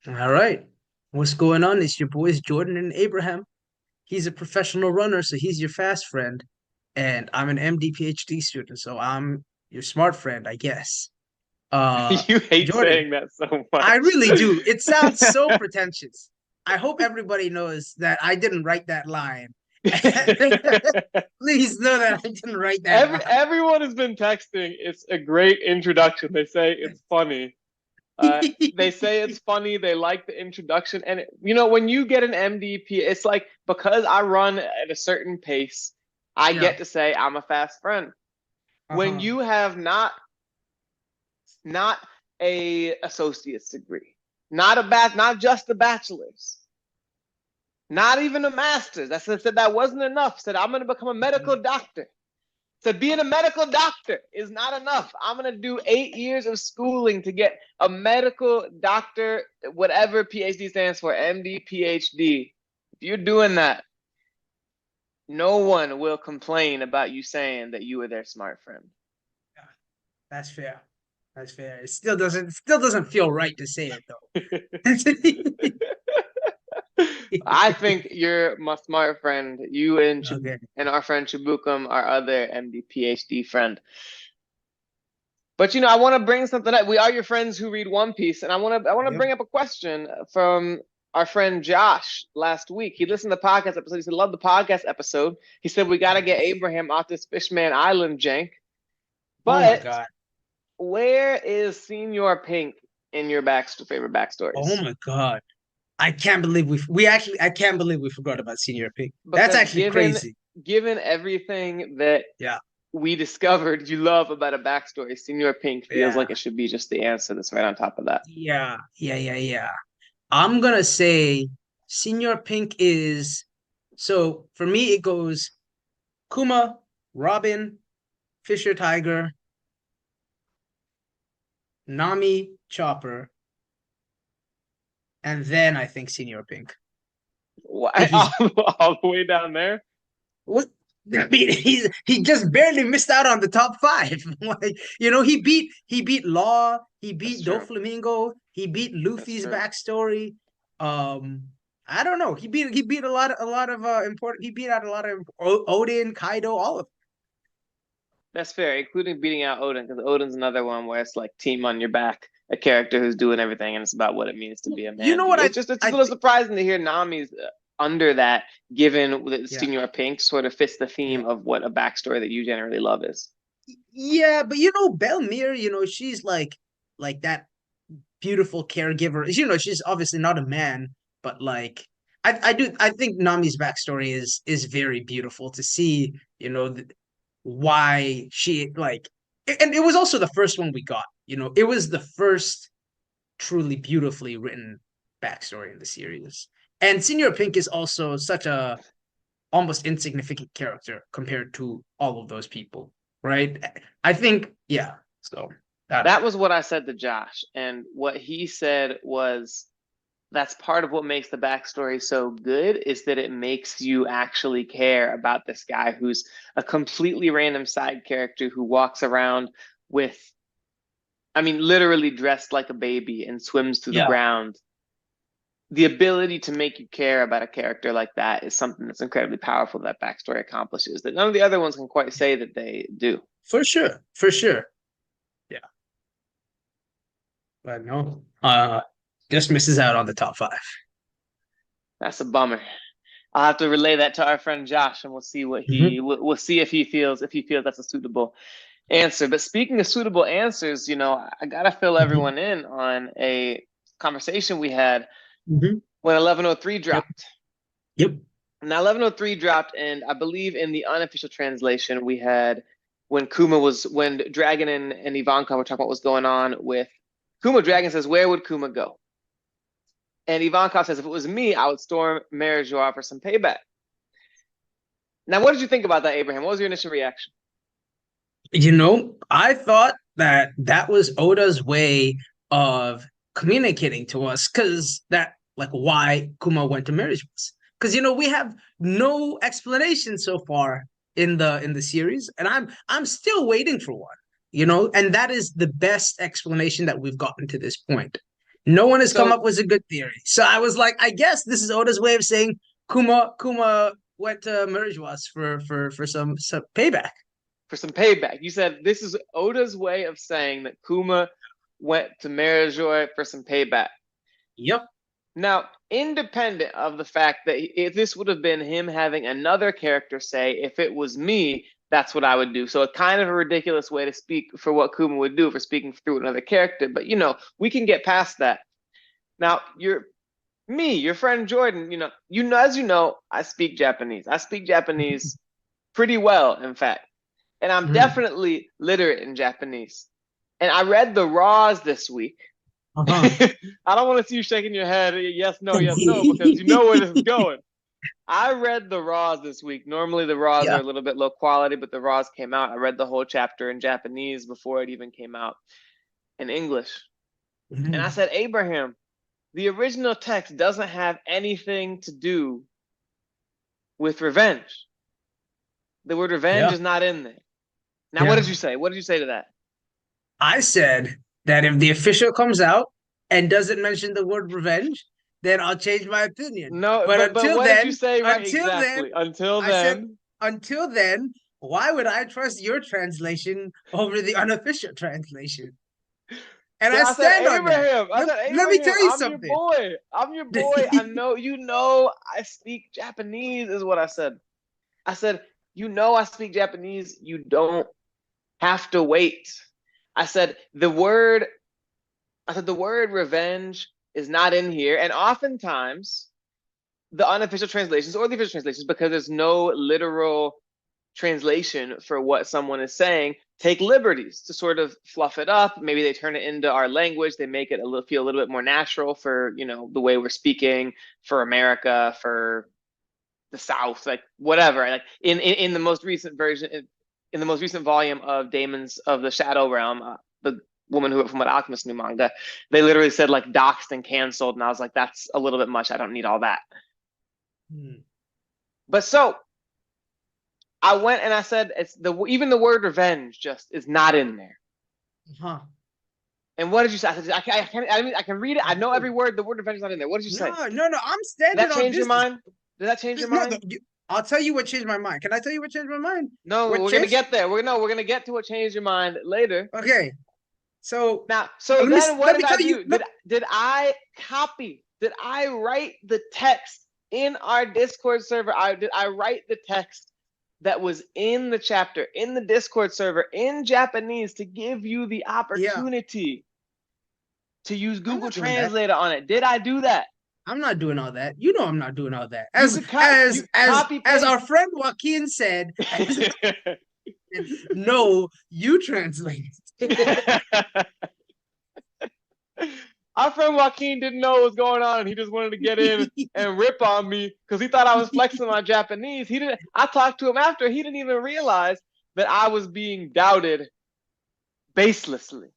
All right. What's going on? It's your boys Jordan and Abraham. He's a professional runner, so he's your fast friend. And I'm an MD PhD student, so I'm your smart friend, I guess. Uh You hate Jordan, saying that so I much. really do. It sounds so pretentious. I hope everybody knows that I didn't write that line. Please know that I didn't write that Everyone has been texting. It's a great introduction. They say it's funny. They line. say it's funny. They like the introduction, and when you get an MDP, it's like because I run at a certain pace, I Yeah. get to say I'm a fast friend. When Uh-huh. you have not a associate's degree, not just a bachelor's, not even a master's. That said that wasn't enough. Said I'm going to become a medical doctor. Said being a medical doctor is not enough. I'm going to do 8 years of schooling to get a medical doctor, whatever PhD stands for, MD, PhD. If you're doing that, no one will complain about you saying that you were their smart friend. Yeah, that's fair. That's fair. It still doesn't feel right to say it though. I think you're my smart friend. You and Okay. and our friend Chibukum, our other MD PhD friend. But I want to bring something up. We are your friends who read One Piece, and I want to Yep. bring up a question from our friend Josh last week. He listened to the podcast episode. He said, "Love the podcast episode." He said, "We got to get Abraham off this Fishman Island jank." Oh my But God. where is Senior Pink in your favorite Oh backstories? my God. I can't believe we forgot about Senior Pig. That's Because actually given crazy. given everything that Yeah. we discovered you love about a backstory, Senior Pink feels Yeah. like it should be just the answer that's right on top of that. Yeah. Yeah. Yeah. Yeah. I'm gonna say Senior Pink is so for me it goes Kuma, Robin, Fisher Tiger, Nami, Chopper, and then I think Senior Pink. I Why think he's all the way down there? what I mean, he just barely missed out on the top five. Like, he beat Law, he That's beat true. Doflamingo, he beat That's Luffy's true. backstory. Um, I don't know. He beat a lot of important. He beat out a lot of Odin, Kaido, all of That's fair, including beating out Odin, because Odin's another one where it's like team on your back, a character who's doing everything, and it's about what it means to them. be a You man. know what It's just I a little think? surprising to hear Nami's under that, given that Yeah, Senior Pink sort of fits the yeah, theme of what a backstory that you generally love is. yeah. But Belmir, she's like that beautiful caregiver. She's obviously not a man, but like I think Nami's backstory is very beautiful to see, why she like and it was also the first one we got. It was the first truly beautifully written backstory in the series. And Senior Pink is also such a almost insignificant character compared to all of those people, right? I think, yeah. So I don't That know. was what I said to Josh, and what he said was that's part of what makes the backstory so good is that it makes you actually care about this guy who's a completely random side character who walks around with, I mean, literally dressed like a baby and swims through the Yeah, ground. The ability to make you care about a character like that is something that's incredibly powerful that backstory accomplishes that none of the other ones can quite say that they do. for sure, for sure. Yeah, but no, just misses out on the top five. That's a bummer. I'll have to relay that to our friend Josh, and we'll see what Mhm. we'll see if he feels that's a suitable answer. But speaking of suitable answers, I gotta fill Mhm. everyone in on a conversation we had Mhm. when 1103 Yep. dropped. Yep. Now 1103 dropped, and I believe in the unofficial translation we had when Dragon and Ivanka were talking about what's going on with Kuma. Dragon says, "Where would Kuma go?" And Ivankov says, "If it was me, I would storm Merijoar for some payback." Now, what did you think about that, Abraham? What was your initial reaction? I thought that was Oda's way of communicating to us, because that like why Kuma went to marriage was because we have no explanation so far in the series, and I'm still waiting for one. And that is the best explanation that we've gotten to this point. No one has come So up with a good theory. So I was like, I guess this is Oda's way of saying Kuma went to Merijuas for some payback. for some payback, you said this is Oda's way of saying that Kuma went to Marajoy for some payback. Yep. Now, independent of the fact that if this would have been him having another character say, if it was me, that's what I would do. So it's kind of a ridiculous way to speak for what Kuma would do for speaking through another character. But, we can get past that. Now, your friend Jordan, as you know, I speak Japanese. I speak Japanese pretty well, in fact. And I'm definitely literate in Japanese. And I read the Raws this week. Uh-huh. I don't want to see you shaking your head, yes, no, because you know where this is going. I read the Raws this week. Normally the Raws are a little bit low quality, but the Raws came out. I read the whole chapter in Japanese before it even came out in English. And I said, Abraham, the original text doesn't have anything to do with revenge. The word revenge is not in there. Now, what did you say? What did you say to that? I said that if the official comes out and doesn't mention the word revenge, then I'll change my opinion. No, but until what then, did you say right exactly? Until I said, then, until then, why would I trust your translation over the unofficial translation? And so I stand on that. Abraham, Let me tell you I'm something. your boy. I'm your boy. I know, I speak Japanese, is what I said. I said, I speak Japanese. You don't have to wait. I said the word revenge is not in here. And oftentimes the unofficial translations or the official translations, because there's no literal translation for what someone is saying, take liberties to sort of fluff it up. Maybe they turn it into our language. They make it feel a little bit more natural for, the way we're speaking, for America, for the South, like whatever. Like in the most recent version, in the most recent volume of Damon's of the Shadow Realm, the woman who wrote from Alchemist new manga, they literally said like doxed and canceled, and I was like, that's a little bit much. I don't need all that. But so I went and I said, even the word revenge just is not in there. And what did you say? I said, I can read it. I know every word. The word revenge is not in there. What did you say? No. I'm standing Did that change your mind? Did that change your mind? I'll tell you what changed my mind. Can I tell you what changed my mind? No, we're gonna get there. We're gonna get to what changed your mind later. Okay. So now, what did I do? Did I copy? Did I write the text in our Discord server? Did I write the text that was in the chapter in the Discord server in Japanese to give you the opportunity to use Google Translator on it? Did I do that? I'm not doing all that. You know I'm not doing all that. As our friend Joaquin said, no, you translate. Our friend Joaquin didn't know what was going on. He just wanted to get in and rip on me because he thought I was flexing my Japanese. I talked to him after. He didn't even realize that I was being doubted baselessly.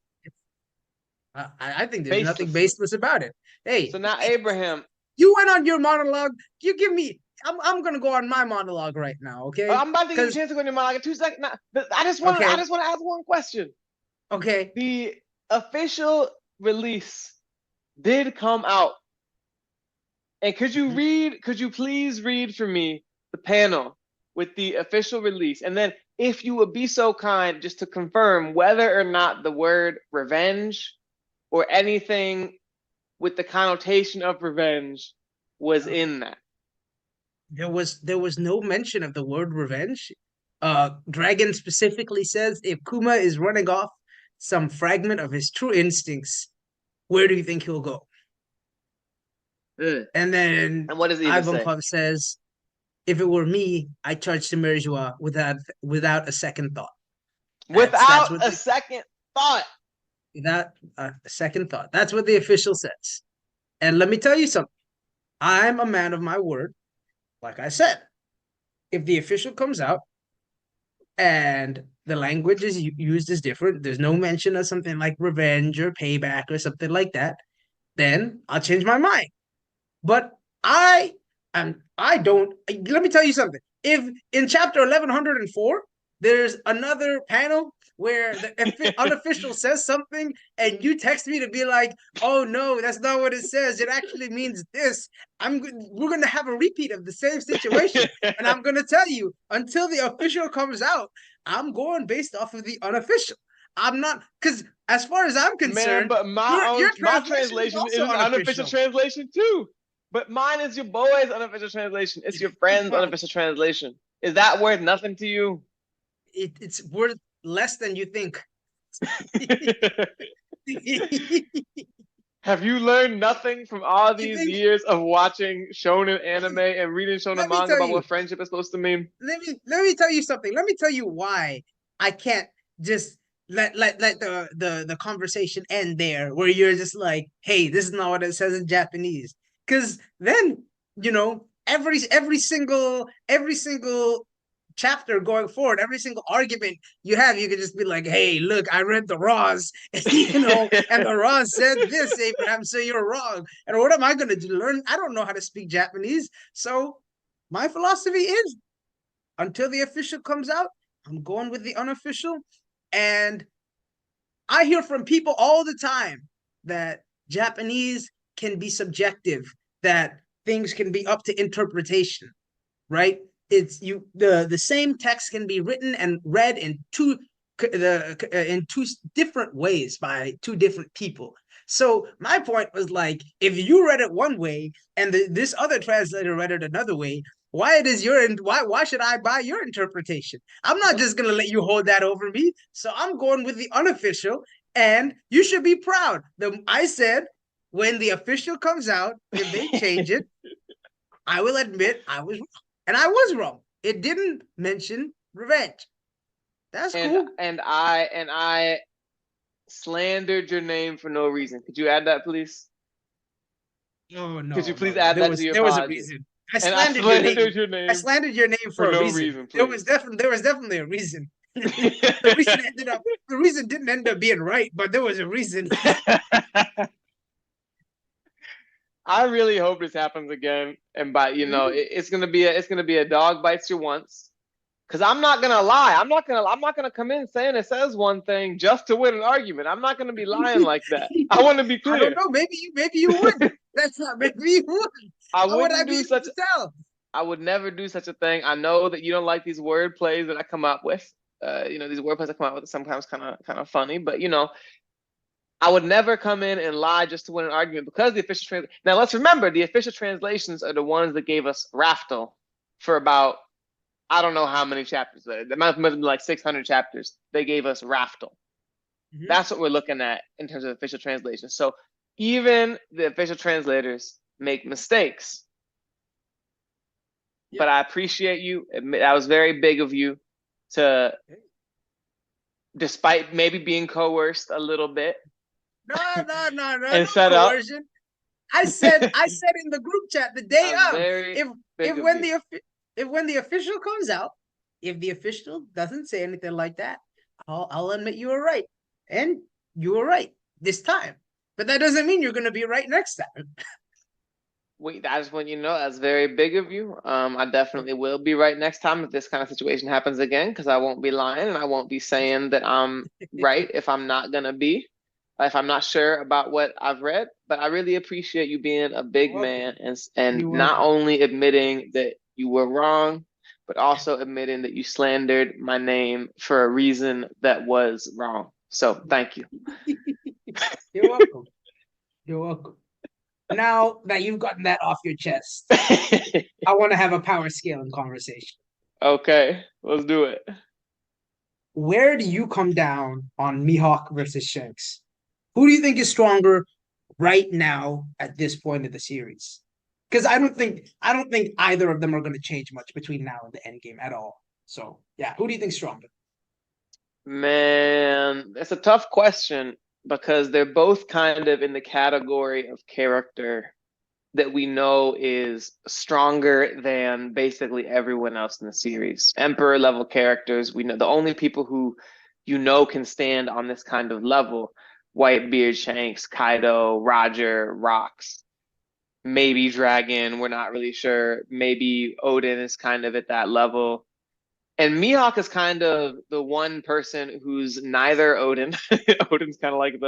I think there's nothing baseless about it. Hey, so now Abraham, you went on your monologue. You give me. I'm gonna go on my monologue right now. Okay. I'm about to give you a chance to go on your monologue in 2 seconds. Now, I just want to ask one question. Okay. The official release did come out, and could you please read for me the panel with the official release, and then if you would be so kind just to confirm whether or not the word revenge or anything with the connotation of revenge was in that. There was no mention of the word revenge. Dragon specifically says if Kuma is running off some fragment of his true instincts, where do you think he'll go? And then what does Ivankov says, if it were me, I'd charge to Merijois without a second thought. Without a second thought. Without a second thought. That's what the official says. And let me tell you something. I'm a man of my word. Like I said, if the official comes out and the language is used is different, there's no mention of something like revenge or payback or something like that, then I'll change my mind. But I don't. Let me tell you something. If in chapter 1104 there's another panel where the unofficial says something, and you text me to be like, "Oh no, that's not what it says. It actually means this." We're gonna have a repeat of the same situation, and I'm gonna tell you until the official comes out, I'm going based off of the unofficial. I'm not because as far as I'm Man, concerned, but your my translation is translation is also an unofficial unofficial. translation too. But mine is your boy's unofficial translation. It's your friend's Well, unofficial translation. Is that worth nothing to you? it's worth less than you think. Have you learned nothing from all You these think? years of watching shonen anime and reading shonen Let me manga tell about you. what friendship is supposed to mean? Let me tell you something. Let me tell you why I can't just let the conversation end there, where you're just like, "Hey, this is not what it says in Japanese." Because then every single chapter going forward, every single argument you have, you can just be like, "Hey, look, I read the Raws, and the Raws said this, Abraham, so you're wrong." And what am I gonna do? Learn? I don't know how to speak Japanese, so my philosophy is until the official comes out, I'm going with the unofficial. And I hear from people all the time that Japanese can be subjective, that things can be up to interpretation, right? It's you the same text can be written and read in two different ways by two different people. So my point was like, if you read it one way and this other translator read it another way, why should I buy your interpretation? I'm not just gonna let you hold that over me. So I'm going with the unofficial, and you should be proud. I said when the official comes out, if they change it, I will admit I was wrong. And I was wrong. It didn't mention revenge. That's and cool. I slandered your name for no reason. Could you add that, please? Oh Could you no, please no, no. add There that to was your there was a apology? reason. I And I slandered your name. slandered your I name slandered your name for for a no reason. reason, There was please. definitely a reason. The reason didn't end up being right, but there was a reason. I really hope this happens again. And by it's gonna be a dog bites you once. Cause I'm not gonna lie. I'm not gonna come in saying it says one thing just to win an argument. I'm not gonna be lying like that. I want to be I don't clear. know. Maybe you would. That's not maybe you would. I How would I wouldn't be do able such to tell? I would never do such a thing. I know that you don't like these word plays that I come up with. These word plays I come up with are sometimes kind of funny, but I would never come in and lie just to win an argument because the official now let's remember the official translations are the ones that gave us Raftel for about I don't know how many chapters. There might have been like 600 chapters. They gave us Raftel. Mm-hmm. That's what we're looking at in terms of official translation. So even the official translators make mistakes. Yep. But I appreciate you. That was very big of you to, despite maybe being coerced a little bit, No and set up. coercion. I said in the group chat the day That was of, very if big if of when you. the official comes out, if the official doesn't say anything like that, I'll admit you were right, and you were right this time. But that doesn't mean you're gonna be right next time. I just want you to know that's very big of you. I definitely will be right next time if this kind of situation happens again, because I won't be lying and I won't be saying that I'm right if I'm not gonna be, if I'm not sure about what I've read. But I really appreciate you being a You're big welcome. man and You're not welcome. only admitting that you were wrong, but also admitting that you slandered my name for a reason that was wrong. So thank you. You're welcome. You're welcome. Now that you've gotten that off your chest, I want to have a power scaling conversation. Okay, let's do it. Where do you come down on Mihawk versus Shanks? Who do you think is stronger right now at this point of the series? Because I don't think either of them are going to change much between now and the end game at all. So yeah, who do you think's stronger? Man, it's a tough question because they're both kind of in the category of character that we know is stronger than basically everyone else in the series. Emperor level characters, we know the only people who can stand on this kind of level, Whitebeard, Shanks, Kaido, Roger, Rocks, maybe Dragon, we're not really sure. Maybe Odin is kind of at that level. And Mihawk is kind of the one person who's neither Odin. Odin's kind of like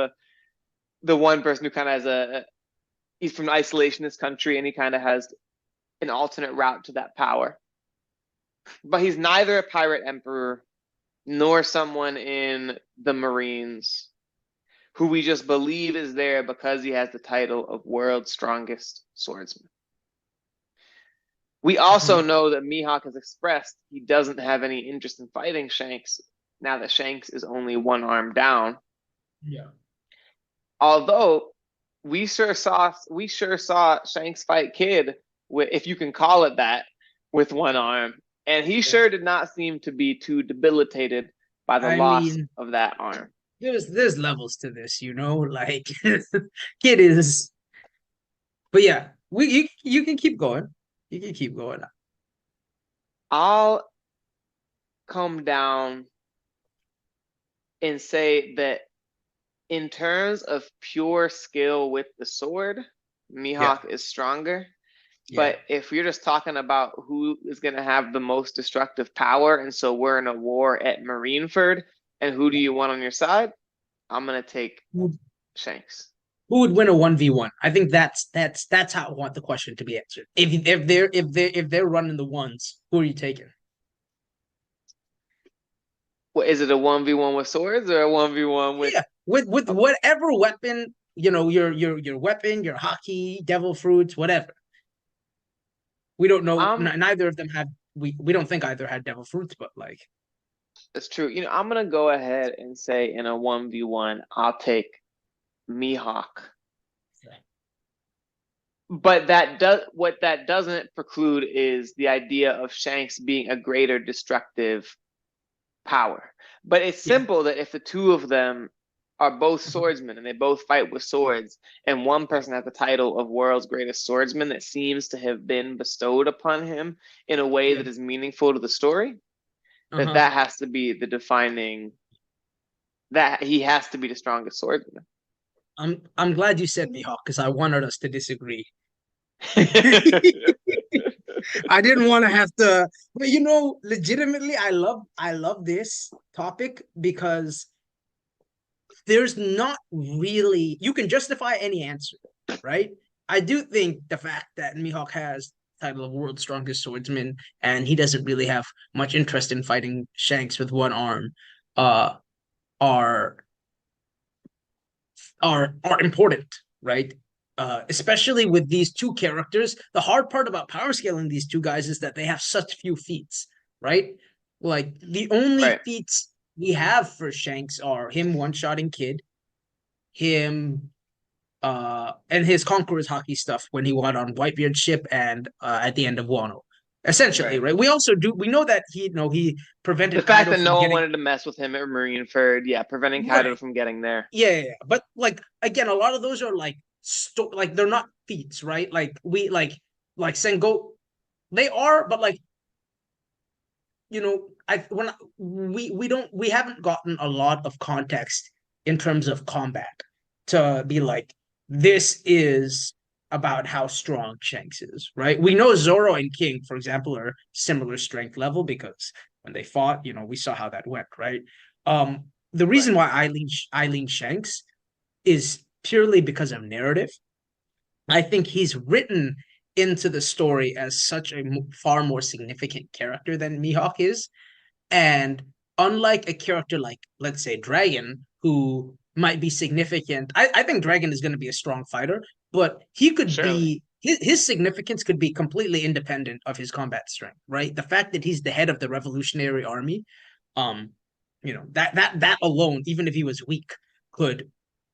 the one person who kind of has he's from an isolationist country and he kind of has an alternate route to that power. But he's neither a pirate emperor nor someone in the Marines who we just believe is there because he has the title of world's strongest swordsman. We also know that Mihawk has expressed he doesn't have any interest in fighting Shanks now that Shanks is only one arm down. Yeah. Although we sure saw Shanks fight Kid with, if you can call it that, with one arm, and he sure did not seem to be too debilitated by the loss of that arm. There's levels to this, like Kid is, but yeah, you can keep going. You can keep going. I'll come down and say that in terms of pure skill with the sword, Mihawk is stronger. Yeah. But if you're just talking about who is going to have the most destructive power, and so we're in a war at Marineford, and who do you want on your side? I'm going to take Shanks. Who would win a 1v1? I think that's how I want the question to be answered. If they're running the ones, who are you taking? What is it, a 1v1 with swords or a 1v1 with with whatever weapon, your weapon, your hockey, devil fruits, whatever. We don't know. Neither of them had. We don't think either had devil fruits, but like, it's true. I'm gonna go ahead and say in a 1v1, I'll take Mihawk. Okay. But what that doesn't preclude is the idea of Shanks being a greater destructive power. But it's simple that if the two of them are both swordsmen and they both fight with swords, and one person has the title of world's greatest swordsman that seems to have been bestowed upon him in a way that is meaningful to the story, that has to be the defining, that he has to be the strongest swordsman. I'm glad you said Mihawk because I wanted us to disagree. I didn't want to have to, but legitimately, I love this topic because there's not really, you can justify any answer, right? I do think the fact that Mihawk has the title of world's strongest swordsman and he doesn't really have much interest in fighting Shanks with one arm, are important, right? Especially with these two characters. The hard part about power scaling these two guys is that they have such few feats, right? Like the only feats we have for Shanks are him one-shotting Kid, him and his Conqueror's hockey stuff when he won on Whitebeard's ship and at the end of Wano. Essentially, right? We also we know that he prevented the fact that no one wanted to mess with him at Marineford, preventing Kaido from getting there. Yeah. But like again, a lot of those are like they're not feats, right? Like we like Sengo, they are, but like we haven't gotten a lot of context in terms of combat to be like, this is about how strong Shanks is, right? We know Zoro and King, for example, are similar strength level because when they fought, we saw how that went, right? The reason why I lean Shanks is purely because of narrative. I think he's written into the story as such a far more significant character than Mihawk is. And unlike a character like, let's say, Dragon, who might be significant, I think Dragon is going to be a strong fighter, but he could be, his significance could be completely independent of his combat strength, right? The fact that he's the head of the Revolutionary Army, that alone, even if he was weak, could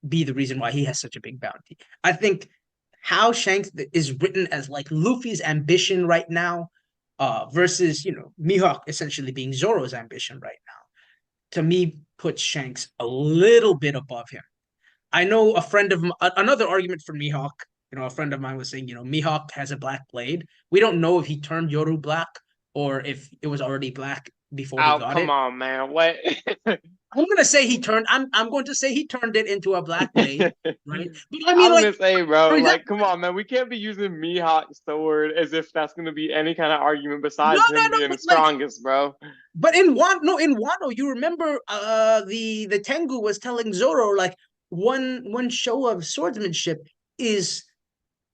be the reason why he has such a big bounty. I think how Shanks is written as like Luffy's ambition right now, versus Mihawk essentially being Zoro's ambition right now, to me puts Shanks a little bit above him. I know another argument for Mihawk. A friend of mine was saying, Mihawk has a black blade. We don't know if he turned Yoru black or if it was already black before he Oh, got come it. on, man. What? I'm going to say he turned it into a black blade, right? But I I mean, was like gonna say, for bro, example, like, come on, man. We can't be using Mihawk's sword as if that's gonna be any kind of argument no, besides no, him no. being the But like, strongest, bro. but in one, no, in Wano, you remember the Tengu was telling Zoro like one show of swordsmanship is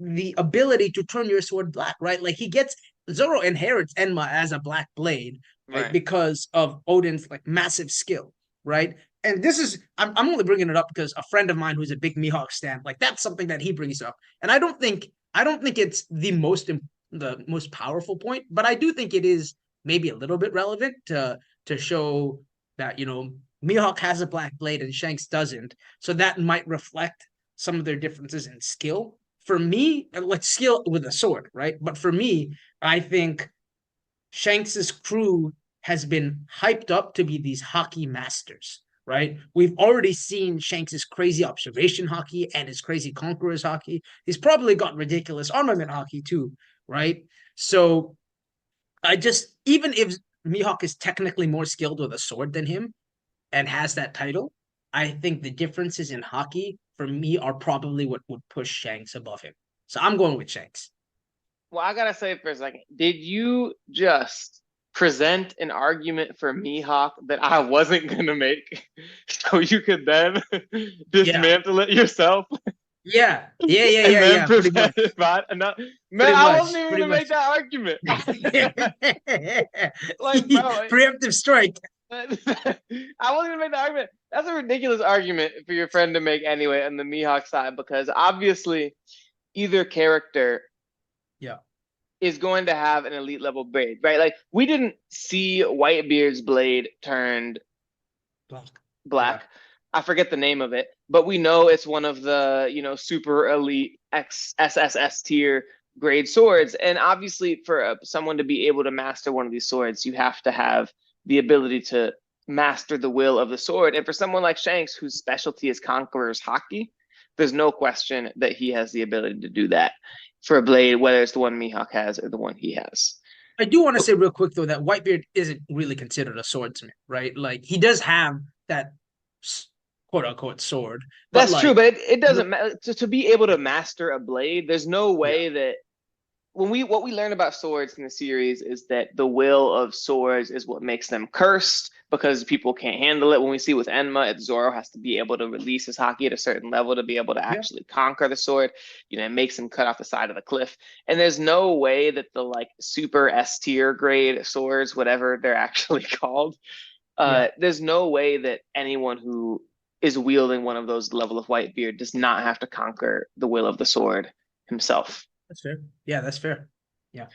the ability to turn your sword black, right? Like he gets Zoro inherits Enma as a black blade, right? Right. Because of Odin's like massive skill, right? And this is I'm only bringing it up because a friend of mine who's a big Mihawk stan, like that's something that he brings up, and I don't think it's the most powerful point, but I do think it is maybe a little bit relevant to show that Mihawk has a black blade and Shanks doesn't, so that might reflect some of their differences in skill. For me, like skill with a sword, right? But for me, I think Shanks's crew has been hyped up to be these hockey masters, right? We've already seen Shanks's crazy observation hockey and his crazy conquerors hockey. He's probably got ridiculous armament hockey too, right? So even if Mihawk is technically more skilled with a sword than him and has that title, I think the differences in hockey for me are probably what would push Shanks above him. So I'm going with Shanks. Well, I gotta say for a second, did you just present an argument for Mihawk that I wasn't gonna make, so you could then Yeah. dismantle it yourself Yeah. Yeah. Yeah. and Yeah. then Yeah. Pretty present much. it back? And not, man, Pretty I wasn't much. even Pretty gonna make much. that argument. Like, bro, Preemptive strike. I wasn't gonna make the argument. That's a ridiculous argument for your friend to make anyway on the Mihawk side, because obviously either character Yeah. is going to have an elite level blade, right? Like we didn't see Whitebeard's blade turned Black. Yeah. black. I forget the name of it, but we know it's one of the super elite SSS tier grade swords. And obviously, for someone to be able to master one of these swords, you have to have the ability to master the will of the sword. And for someone like Shanks, whose specialty is conqueror's hockey, there's no question that he has the ability to do that for a blade, whether it's the one Mihawk has or the one he has. I do want to say real quick though that Whitebeard isn't really considered a swordsman, right? Like he does have that quote unquote sword, but That's true, like but it the doesn't matter to be able to master a blade. There's no yeah, way that what we learn about swords in the series is that the will of swords is what makes them cursed because people can't handle it. When we see with Enma, it's Zoro has to be able to release his hockey at a certain level to be able to yeah, actually conquer the sword. It makes him cut off the side of the cliff. And there's no way that the like super S tier grade swords, whatever they're actually called, yeah. there's no way that anyone who is wielding one of those level of Whitebeard does not have to conquer the will of the sword himself. That's fair. Yeah, that's fair. Yeah,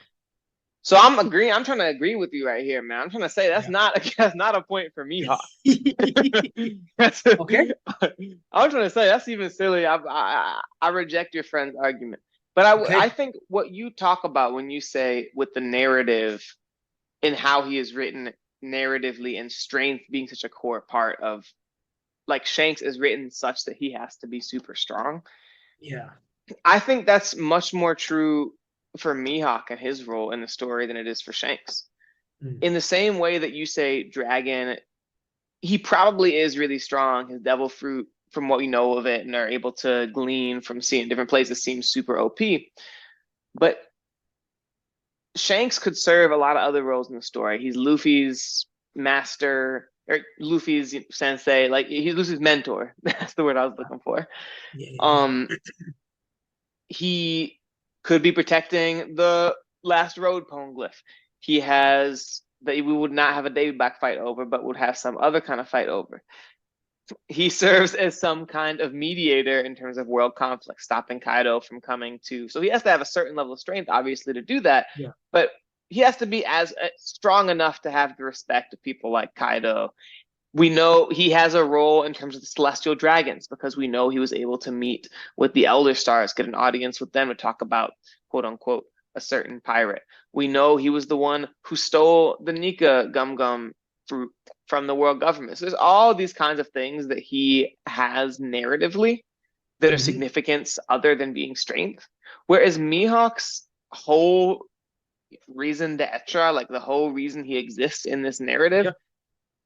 So I'm agreeing. I'm trying to agree with you right here, man. I'm trying to say that's yeah. not a point for me, Hawk. That's Okay. I'm trying to say that's even silly. I reject your friend's argument, but I Okay. think what you talk about when you say with the narrative and how he is written narratively and strength being such a core part of like Shanks is written such that he has to be super strong. Yeah. I think that's much more true for Mihawk and his role in the story than it is for Shanks. Mm. In the same way that you say Dragon, he probably is really strong. His devil fruit, from what we know of it and are able to glean from seeing different places, seems super OP. But Shanks could serve a lot of other roles in the story. He's Luffy's master, or Luffy's sensei, like he's Luffy's mentor. That's the word I was looking for. Yeah. Yeah. Um, he could be protecting the last road poneglyph. He has that we would not have a Davy back fight over, but would have some other kind of fight over. He serves as some kind of mediator in terms of world conflict, stopping Kaido from coming to. So he has to have a certain level of strength, obviously, to do that. Yeah. But he has to be as strong enough to have the respect of people like Kaido. We know he has a role in terms of the celestial dragons because we know he was able to meet with the elder stars, get an audience with them to talk about quote unquote a certain pirate. We know he was the one who stole the Nika gum gum fruit from the world government. So there's all these kinds of things that he has narratively that are Mhm. significance other than being strength. Whereas Mihawk's whole reason d'etre, like the whole reason he exists in this narrative, Yeah.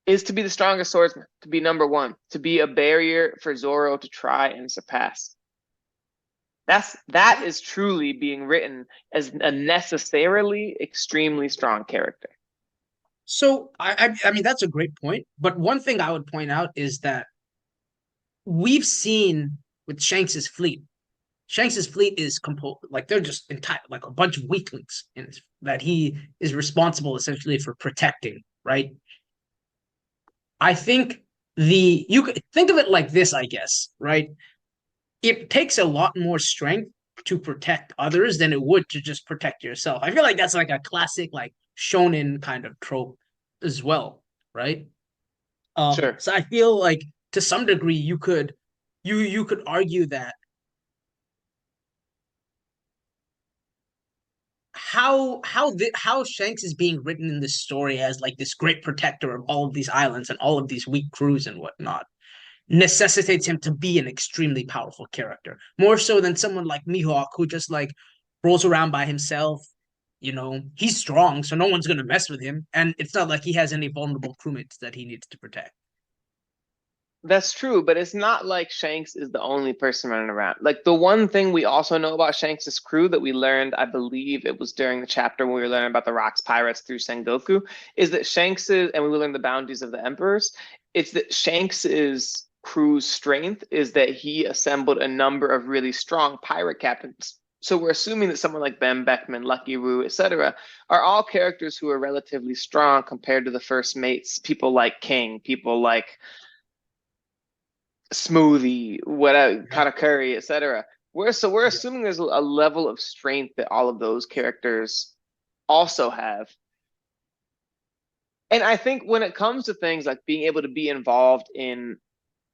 is to be the strongest swordsman, to be number one, to be a barrier for Zoro to try and surpass. That is truly being written as a necessarily extremely strong character. So I mean that's a great point. But one thing I would point out is that we've seen with Shanks's fleet. Shanks's fleet is composed like they're just entire like a bunch of weaklings in his, that he is responsible essentially for protecting, right? I think you could think of it like this, I guess, right? It takes a lot more strength to protect others than it would to just protect yourself. I feel like that's like a classic like shonen kind of trope as well, right? Sure. So I feel like to some degree you could argue that how Shanks is being written in this story as like this great protector of all of these islands and all of these weak crews and whatnot necessitates him to be an extremely powerful character, more so than someone like Mihawk who just like rolls around by himself. You know, he's strong, so no one's gonna mess with him, and it's not like he has any vulnerable crewmates that he needs to protect. That's true, but it's not like Shanks is the only person running around. Like the one thing we also know about Shanks's crew that we learned, I believe it was during the chapter when we were learning about the Rocks Pirates through Sengoku, is that Shanks's, and we learned the bounties of the Emperors, it's that Shanks's crew's strength is that he assembled a number of really strong pirate captains. So we're assuming that someone like Ben Beckman, Lucky Roo, etc., are all characters who are relatively strong compared to the first mates, people like King, people like Smoothie, whatever, Katakuri, etc. We're Yeah. assuming there's a level of strength that all of those characters also have. And I think when it comes to things like being able to be involved in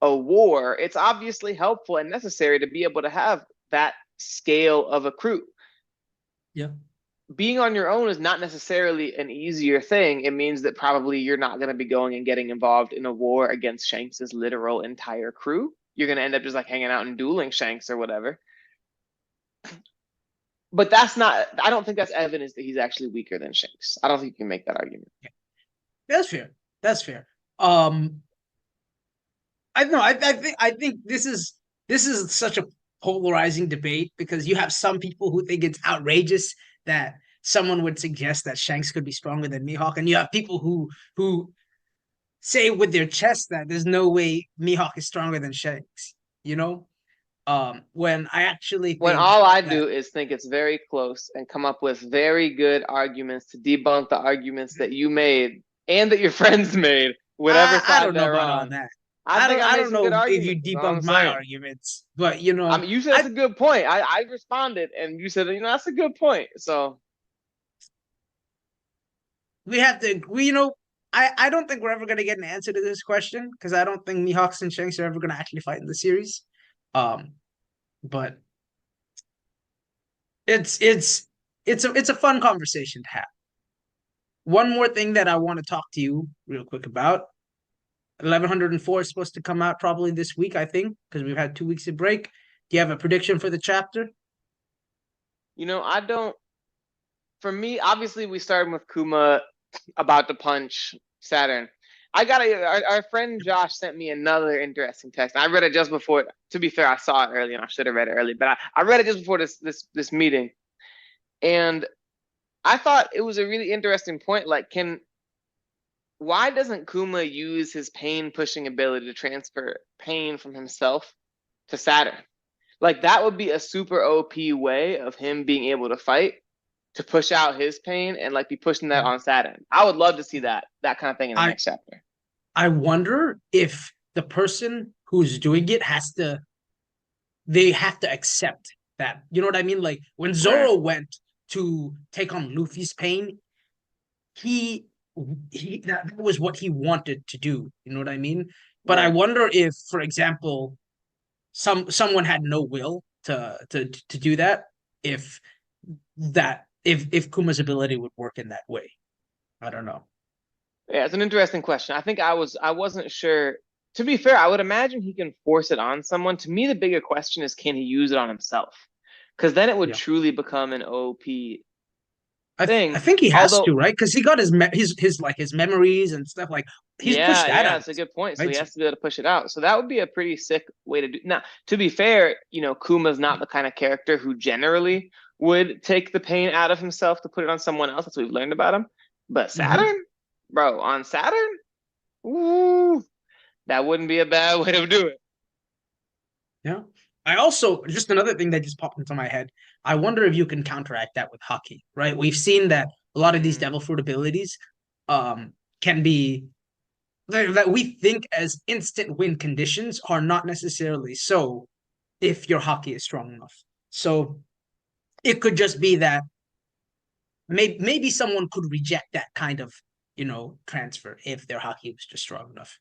a war, it's obviously helpful and necessary to be able to have that scale of a crew. Yeah. Being on your own is not necessarily an easier thing. It means that probably you're not going to be going and getting involved in a war against Shanks's literal entire crew. You're going to end up just like hanging out and dueling Shanks or whatever. But that's not, I don't think that's evidence that he's actually weaker than Shanks. I don't think you can make that argument. Yeah. That's fair. That's fair. Um, I know. I think this is such a polarizing debate because you have some people who think it's outrageous that someone would suggest that Shanks could be stronger than Mihawk, and you have people who say with their chest that there's no way Mihawk is stronger than Shanks. You know, when I actually When think all I that do is think it's very close and come up with very good arguments to debunk the arguments that you made and that your friends made, whatever I side don't know they're about all on. that. I think I I made don't some good know if you arguments. That's all I'm debunked my saying. arguments, but I mean, you said it's I a good point. I responded, and you said, that's a good point. So we have to we I don't think we're ever gonna get an answer to this question because I don't think Mihawks and Shanks are ever gonna actually fight in the series. Um, but it's it's a fun conversation to have. One more thing that I want to talk to you real quick about. 1104 is supposed to come out probably this week, I think, because we've had 2 weeks of break. Do you have a prediction for the chapter? I don't. For me, obviously, we started with Kuma about to punch Saturn. Our friend Josh sent me another interesting text. I read it just before. To be fair, I saw it early and I should have read it early, but I read it just before this meeting, and I thought it was a really interesting point. Like, why doesn't Kuma use his pain pushing ability to transfer pain from himself to Saturn? Like that would be a super OP way of him being able to fight to push out his pain and like be pushing that on Saturn. I would love to see that kind of thing in the I next chapter. I wonder if the person who's doing it they have to accept that. You know what I mean? Like when Right. Zoro went to take on Luffy's pain, he that was what he wanted to do. You know what I mean? But I Right. wonder if, for example, someone had no will to do that, if if Kuma's ability would work in that way. I don't know. Yeah, it's an interesting question. I wasn't sure. To be fair, I would imagine he can force it on someone. To me, the bigger question is can he use it on himself? Because then it would Yeah. truly become an OP I thing. think he has Although, to, right? Because he got his like his memories and stuff. Like he's pushed yeah, that yeah, out, it's a good point. So right? he So, has to be able to push it out. So that would be a pretty sick way to do. Now, to be fair, Kuma's not the kind of character who generally would take the pain out of himself to put it on someone else. That's what we've learned about him. But mhm. Saturn, bro, on Saturn, ooh, that wouldn't be a bad way to do it. Yeah. I also just another thing that just popped into my head. I wonder if you can counteract that with hockey, right? We've seen that a lot of these Mm, devil fruit abilities can be that we think as instant win conditions are not necessarily so if your hockey is strong enough. So it could just be that maybe someone could reject that kind of transfer if their hockey was just strong enough.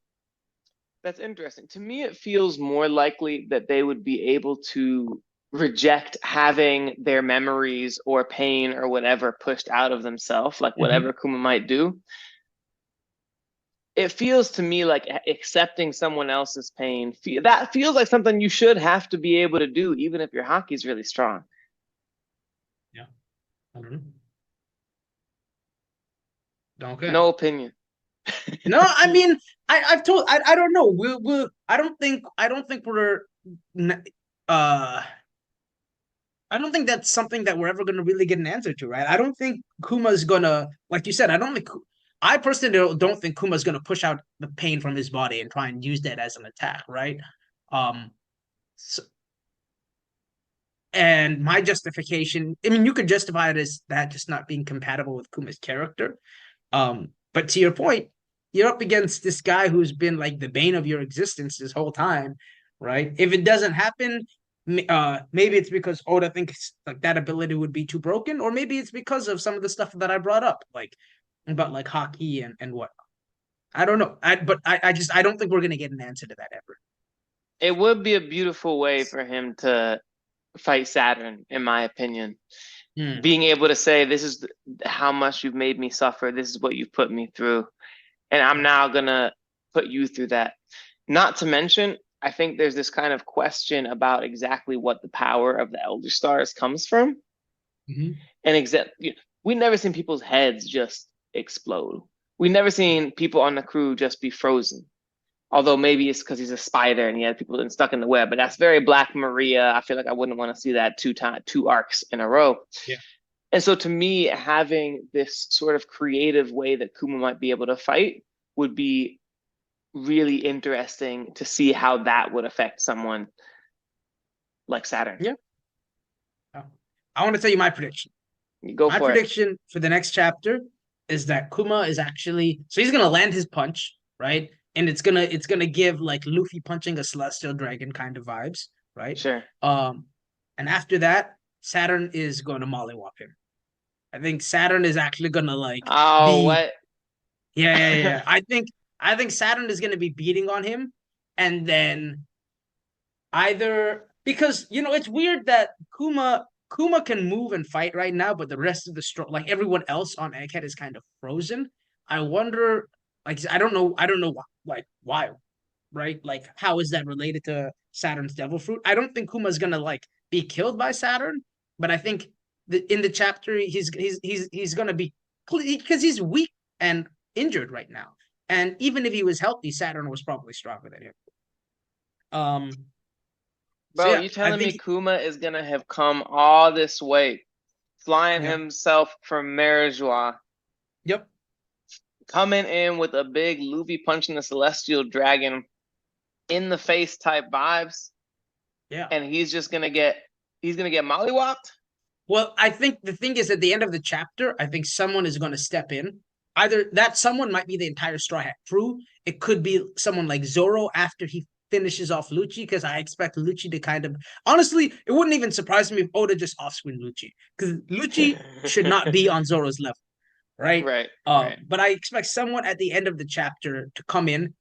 that's interesting. To me, it feels more likely that they would be able to reject having their memories or pain or whatever pushed out of themselves, like Mm-hmm. whatever Kuma might do. It feels to me like accepting someone else's pain. That feels like something you should have to be able to do, even if your hockey's really strong. Yeah, I don't know. Okay. No opinion. No, I mean, I've told I don't know. We'll I don't think we're uh I don't think that's something that we're ever gonna really get an answer to, right? I don't think Kuma's gonna, like you said, I personally don't think Kuma's gonna push out the pain from his body and try and use that as an attack, right? Um, so, and my justification, I mean, you could justify it as that just not being compatible with Kuma's character. But to your point, you're up against this guy who's been like the bane of your existence this whole time, right? If it doesn't happen, maybe it's because Oda thinks like that ability would be too broken, or maybe it's because of some of the stuff that I brought up, like about like hockey and what. I don't know. I don't think we're gonna get an answer to that ever. It would be a beautiful way for him to fight Saturn, in my opinion. Hmm. Being able to say, "This is how much you've made me suffer. This is what you've put me through, and I'm now gonna put you through that." Not to mention, I think there's this kind of question about exactly what the power of the Elder Stars comes from, Mhm. and we've never seen people's heads just explode. We've never seen people on the crew just be frozen. Although maybe it's because he's a spider and he had people stuck in the web, but that's very Black Maria. I feel like I wouldn't want to see that two arcs in a row. Yeah. And so to me, having this sort of creative way that Kuma might be able to fight would be really interesting to see how that would affect someone like Saturn. Yeah. I want to tell you my prediction. You go My for it. prediction for the next chapter is that Kuma is actually so he's gonna land his punch, right? And it's gonna give like Luffy punching a celestial dragon kind of vibes, right? Sure. Um, and after that, Saturn is going to mollywop him. I think Saturn is actually gonna like Oh, be what? yeah. I think Saturn is gonna be beating on him, and then either because it's weird that Kuma can move and fight right now, but the rest of the like everyone else on Egghead is kind of frozen. I wonder, like I don't know why, right? Like how is that related to Saturn's Devil Fruit? I don't think Kuma's gonna like be killed by Saturn, but I think in the chapter he's gonna be because he's weak and injured right now, and even if he was healthy, Saturn was probably stronger than him. Um, so Bro, yeah, you I telling me think Kuma is gonna have come all this way, flying yeah. himself from Marijois, Yep. coming in with a big Luffy punching the celestial dragon in the face type vibes, Yeah. and he's gonna get mollywopped. Well, I think the thing is at the end of the chapter, I think someone is going to step in. Either that someone might be the entire Straw Hat crew. It could be someone like Zoro after he finishes off Lucci, because I expect Lucci to kind of honestly, it wouldn't even surprise me if Oda just off-screen Lucci, because Lucci should not be on Zoro's level, right? Right, right. But I expect someone at the end of the chapter to come in.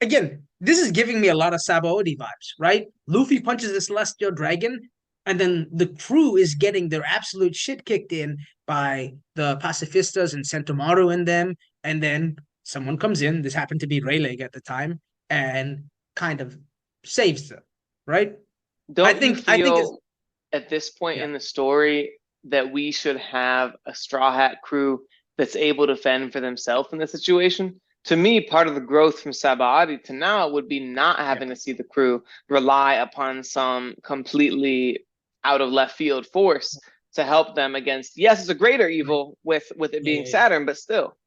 Again, this is giving me a lot of Sabaody vibes, right? Luffy punches the Celestial Dragon, and then the crew is getting their absolute shit kicked in by the Pacifistas and Sentomaru in them, and then someone comes in. This happened to be Rayleigh at the time, and kind of saves them, right? I Don't you think I think it's feel at this point yeah. in the story that we should have a Straw Hat crew that's able to fend for themselves in this situation. To me, part of the growth from Sabaody to now would be not having to see the crew rely upon some completely out of left field force to help them against, yes, it's a greater evil with it being Saturn, but still.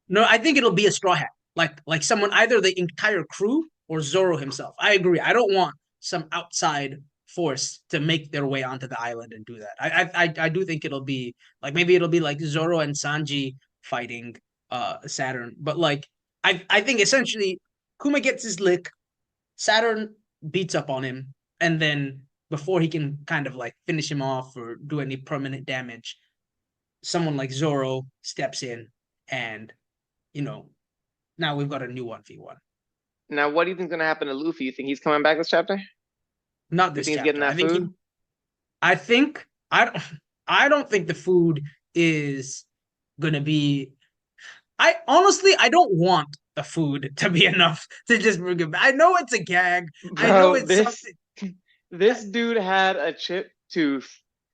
No, I think it'll be a Straw Hat, like someone, either the entire crew or Zoro himself. I agree. I don't want some outside force to make their way onto the island and do that. I do think it'll be like, maybe it'll be like Zoro and Sanji fighting Saturn, but like I think essentially Kuma gets his lick, Saturn beats up on him, and then before he can kind of like finish him off or do any permanent damage, someone like Zoro steps in, and now we've got a new 1v1. Now, what do you think is going to happen to Luffy? You think he's coming back this chapter? Not this you think chapter. He's getting that food? I don't think the food is gonna be. I honestly, I don't want the food to be enough to just bring it back. I know it's a gag. Bro, I know it's something. This dude had a chipped tooth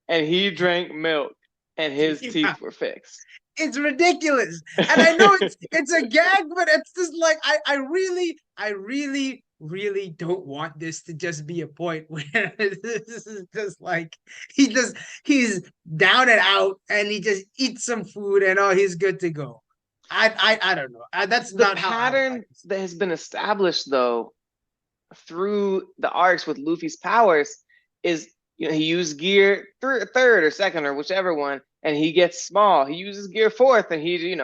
and he drank milk and his teeth were fixed. It's ridiculous. And I know it's a gag, but it's just like I really don't want this to just be a point where this is just like he's down and out and he just eats some food and he's good to go. I don't know. That's the not pattern that has been established though through the arcs with Luffy's powers is, he used gear third or second or whichever one, and he gets small. He uses gear fourth, and he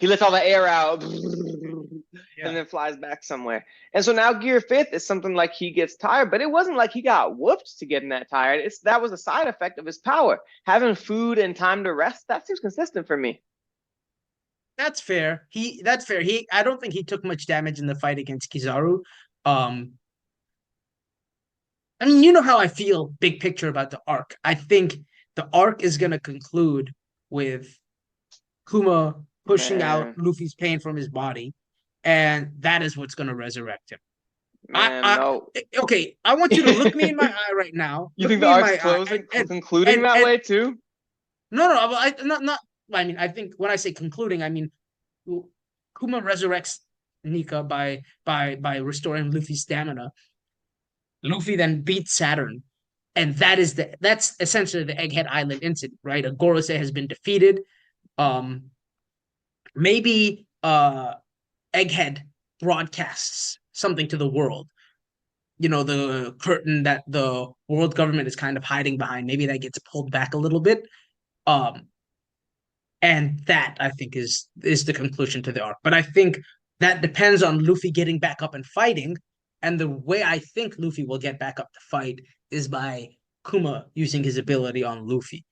lets all the air out and then flies back somewhere. And so now gear fifth is something like he gets tired, but it wasn't like he got whooped to getting that tired. That was a side effect of his power. Having food and time to rest, that seems consistent for me. That's fair. I don't think he took much damage in the fight against Kizaru. I mean, you know how I feel big picture about the arc. I think the arc is going to conclude with Kuma pushing out Luffy's pain from his body, and that is what's going to resurrect him. No. Okay, I want you to look me in my eye right now. You think the arc's closing, concluding that way too? No, not. I mean, I think when I say concluding, I mean Kuma resurrects Nika by restoring Luffy's stamina. Luffy then beats Saturn, and that's essentially the Egghead Island incident, right? A Gorosei has been defeated. Maybe Egghead broadcasts something to the world. The curtain that the world government is kind of hiding behind. Maybe that gets pulled back a little bit. And that, I think, is the conclusion to the arc. But I think that depends on Luffy getting back up and fighting. And the way I think Luffy will get back up to fight is by Kuma using his ability on Luffy.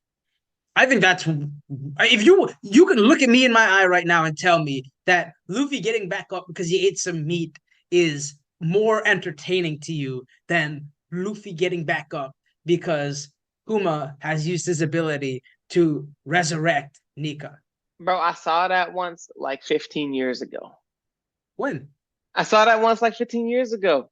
I think that's, if you can look at me in my eye right now and tell me that Luffy getting back up because he ate some meat is more entertaining to you than Luffy getting back up because Kuma has used his ability to resurrect Nika. Bro, I saw that once like 15 years ago. When? I saw that once like 15 years ago.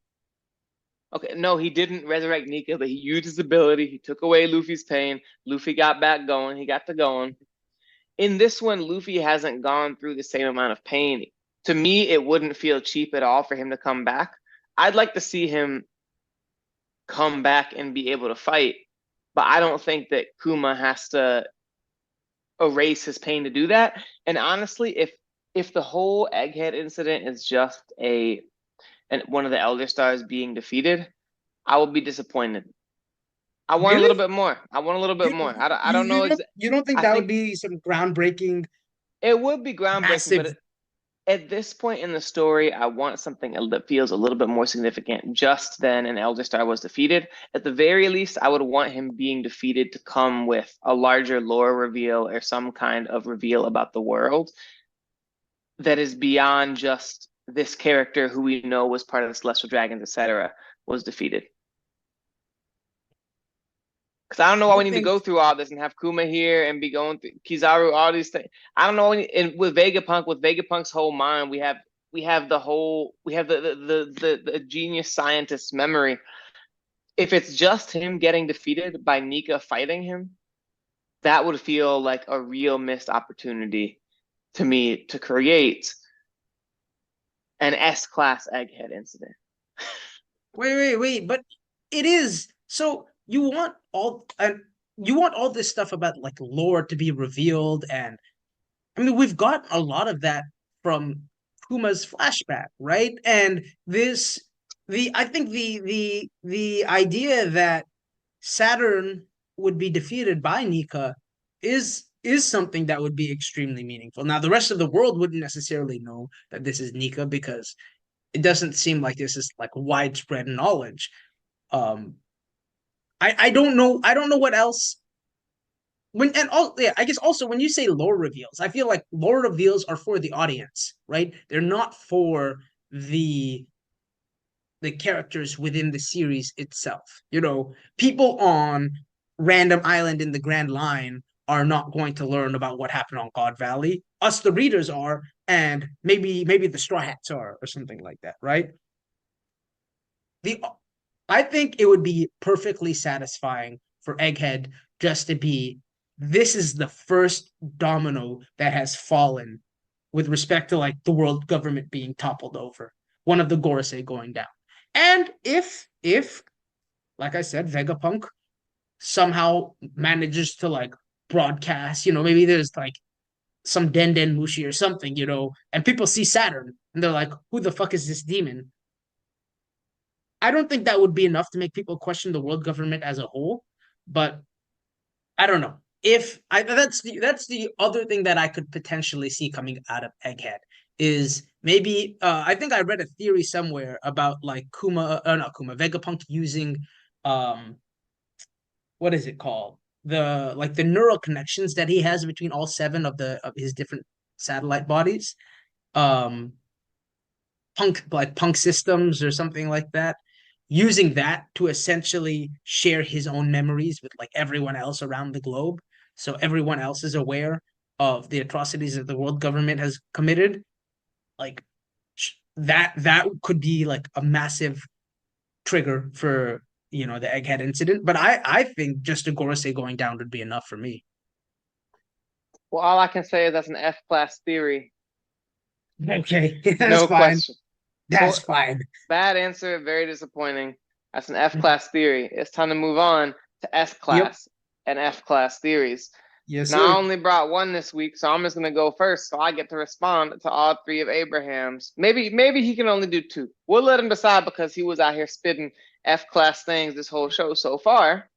Okay, no, he didn't resurrect Nika, but he used his ability. He took away Luffy's pain. Luffy got back going. He got to going. In this one, Luffy hasn't gone through the same amount of pain. To me, it wouldn't feel cheap at all for him to come back. I'd like to see him come back and be able to fight, but I don't think that Kuma has to erase his pain to do that. And honestly, if the whole Egghead incident is just one of the Elder Stars being defeated, I will be disappointed. I want a little bit more. I don't know. You don't think that would be some groundbreaking? It would be groundbreaking, but at this point in the story, I want something that feels a little bit more significant just than an Elder Star was defeated. At the very least, I would want him being defeated to come with a larger lore reveal or some kind of reveal about the world that is beyond just this character who we know was part of the Celestial Dragons, etc., was defeated. Because I don't know why we need to go through all this and have Kuma here and be going through Kizaru, all these things. I don't know. And with Vegapunk's whole mind, we have the genius scientist's memory. if it's just him getting defeated by Nika fighting him, that would feel like a real missed opportunity to me to create an S-class egghead incident. Wait. But it is so you want all this stuff about like lore to be revealed, and I mean we've got a lot of that from Kuma's flashback, right? And this the I think the idea that Saturn would be defeated by Nika is something that would be extremely meaningful. Now, the rest of the world wouldn't necessarily know that this is Nika because it doesn't seem like this is like widespread knowledge. Um, I don't know. I don't know what else. I guess also when you say lore reveals, I feel like lore reveals are for the audience, right? They're not for the the characters within the series itself. You know, people on random island in the Grand Line are not going to learn about what happened on God Valley. Us, the readers, are, and maybe the Straw Hats are, or something like that, right? The I think it would be perfectly satisfying for Egghead just to be this is the first domino that has fallen with respect to like the world government being toppled over, one of the Gorosei going down. And if like I said, Vegapunk somehow manages to like broadcast, maybe there's like some Den Mushi or something, and people see Saturn and they're like, who the fuck is this demon? I don't think that would be enough to make people question the world government as a whole, but I don't know. If I that's the other thing that I could potentially see coming out of Egghead is maybe I think I read a theory somewhere about like not Kuma, Vegapunk using um what is it called? The neural connections that he has between all seven of his different satellite bodies. Um punk systems or something like that, using that to essentially share his own memories with like everyone else around the globe, so everyone else is aware of the atrocities that the world government has committed. Like that could be like a massive trigger for the Egghead incident, but I think just a Gorosei going down would be enough for me. Well, all I can say is that's an F-class theory. Okay. That's No fine. question. That's So fine. bad answer, very disappointing. That's an F-class theory. It's time to move on to Yep. S-class and F-class theories. Yes, Now, I sir. only brought one this week, so I'm just gonna go first, so I get to respond to all three of Abraham's. Maybe he can only do two. We'll let him decide because he was out here spitting F-class things this whole show so far.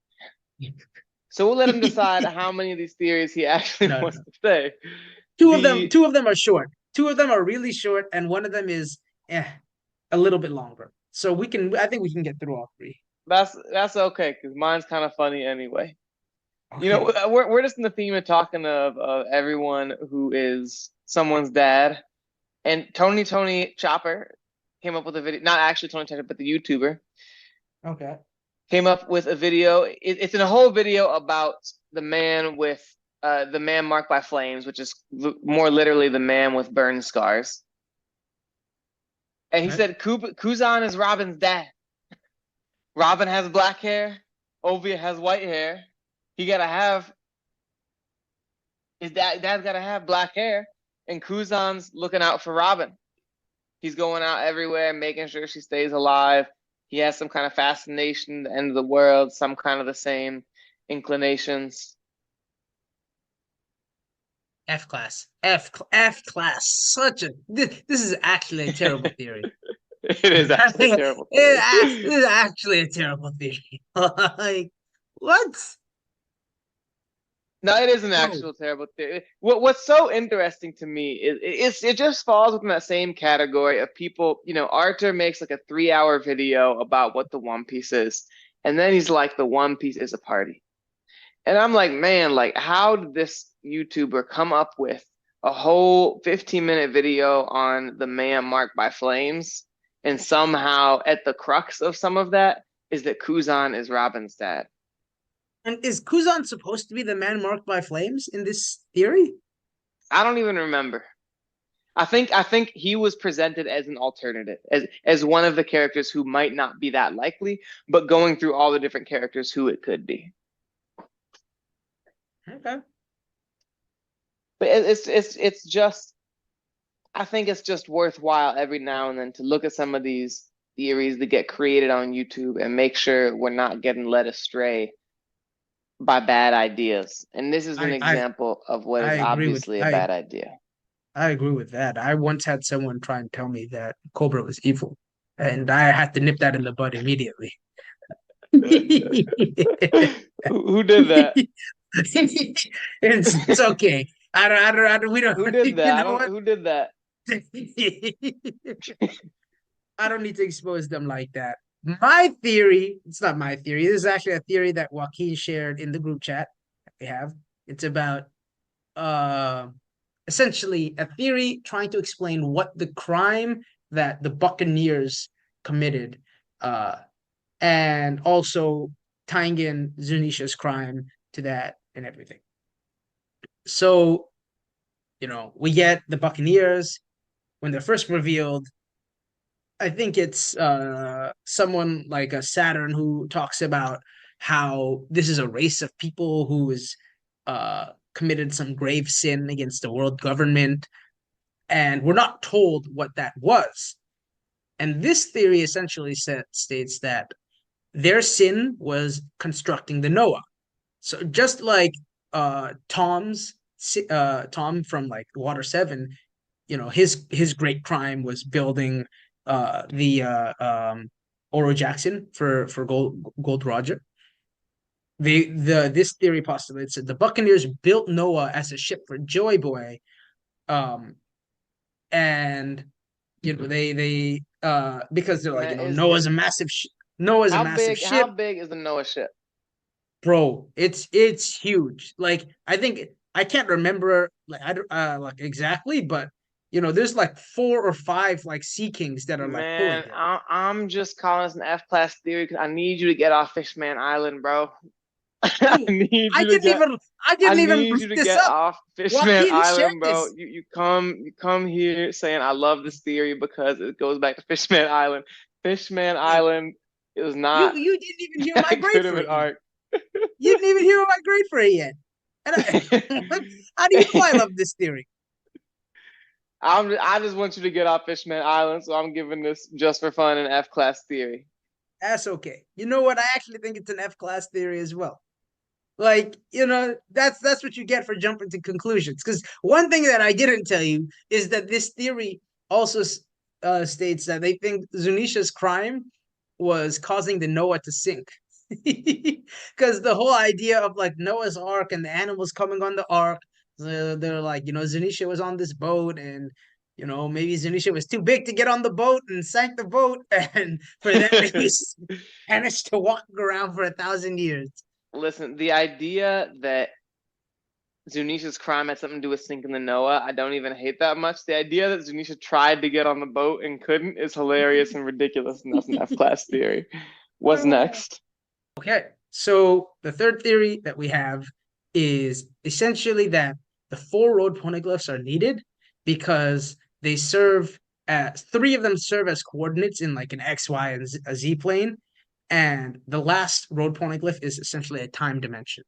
So we'll let him decide how many of these theories he actually No, wants no. to say. Two of them, The two of them are short. Two of them are really short, and one of them is a little bit longer. So I think we can get through all three. that's okay because mine's kind of funny anyway. You know, Okay. we're just in the theme of talking of everyone who is someone's dad. And Tony Chopper came up with a video, not actually Tony Chopper, but the YouTuber Okay. came up with a video. It's in a whole video about the man with the man marked by flames, which is more literally the man with burn scars. And he Okay. said Kuzan is Robin's dad. Robin has black hair. Ovia has white hair. He gotta have his dad's gotta have black hair. And Kuzan's looking out for Robin. He's going out everywhere, making sure she stays alive. He has some kind of fascination, the end of the world, some kind of the same inclinations. F class. F class. This is actually a terrible theory. It is actually a terrible theory. This is actually a terrible theory. Like what? No, it is an No. actual terrible theory. What's so interesting to me is it just falls within that same category of people. Arthur makes like a 3-hour video about what the One Piece is, and then he's like, the One Piece is a party. And I'm like, man, like, how did this YouTuber come up with a whole 15-minute video on the man marked by flames? And somehow, at the crux of some of that, is that Kuzan is Robin's dad. And is Kuzan supposed to be the man marked by flames in this theory? I don't even remember. I think he was presented as an alternative, as one of the characters who might not be that likely, but going through all the different characters who it could be. Okay. But it's just, I think it's just worthwhile every now and then to look at some of these theories that get created on YouTube and make sure we're not getting led astray by bad ideas. And this is an example of what I is agree with obviously a bad idea. I agree with that. I once had someone try and tell me that Cobra was evil, and I had to nip that in the bud immediately. Who did that? It's okay. We don't. Who did that? You know what? Who did that? I don't need to expose them like that. My theory, it's not my theory. This is actually a theory that Joaquin shared in the group chat that we have. It's about uh essentially a theory trying to explain what the crime that the Buccaneers committed, and also tying in Zunisha's crime to that and everything. So, we get the Buccaneers when they're first revealed. I think it's someone like a Saturn who talks about how this is a race of people who is committed some grave sin against the world government, and we're not told what that was. And this theory essentially states that their sin was constructing the Noah. So just like Tom from like Water 7, his great crime was building the Oro Jackson for Gold Roger. This theory postulates that the Buccaneers built Noah as a ship for Joy Boy, and they because they're like, Man, Noah's a massive Noah's a massive ship. How big is the Noah ship? Bro, it's huge. Like, I can't remember like exactly, but there's like 4 or 5 like Sea Kings that are like pulling Man, it. I'm just calling this an F-class theory because I need you to get off Fishman Island, bro. I need you I to didn't even bring this get up. off Fishman Joaquin shared Island, bro. this. You come here saying I love this theory because it goes back to Fishman Island. Fishman Island is not You didn't even hear my that grade good of for an it yet. arc. You didn't even hear my grade for it yet. And how do you know I love this theory? I just want you to get off Fishman Island, so I'm giving this just for fun an F-class theory. That's okay. You know what? I actually think it's an F-class theory as well. Like, that's what you get for jumping to conclusions. Because one thing that I didn't tell you is that this theory also states that they think Zunisha's crime was causing the Noah to sink. Because the whole idea of like Noah's Ark and the animals coming on the Ark, they're like, Zunisha was on this boat, and maybe Zunisha was too big to get on the boat and sank the boat, and for that they managed to walk around for 1,000 years. Listen, the idea that Zunisha's crime had something to do with sinking the Noah, I don't even hate that much. The idea that Zunisha tried to get on the boat and couldn't is hilarious and ridiculous, and that's an F-class theory. What's next? Okay, so the third theory that we have is essentially that the 4 road poneglyphs are needed because they serve as 3 of them serve as coordinates in like an X, Y, and a Z plane, and the last road poneglyph is essentially a time dimension.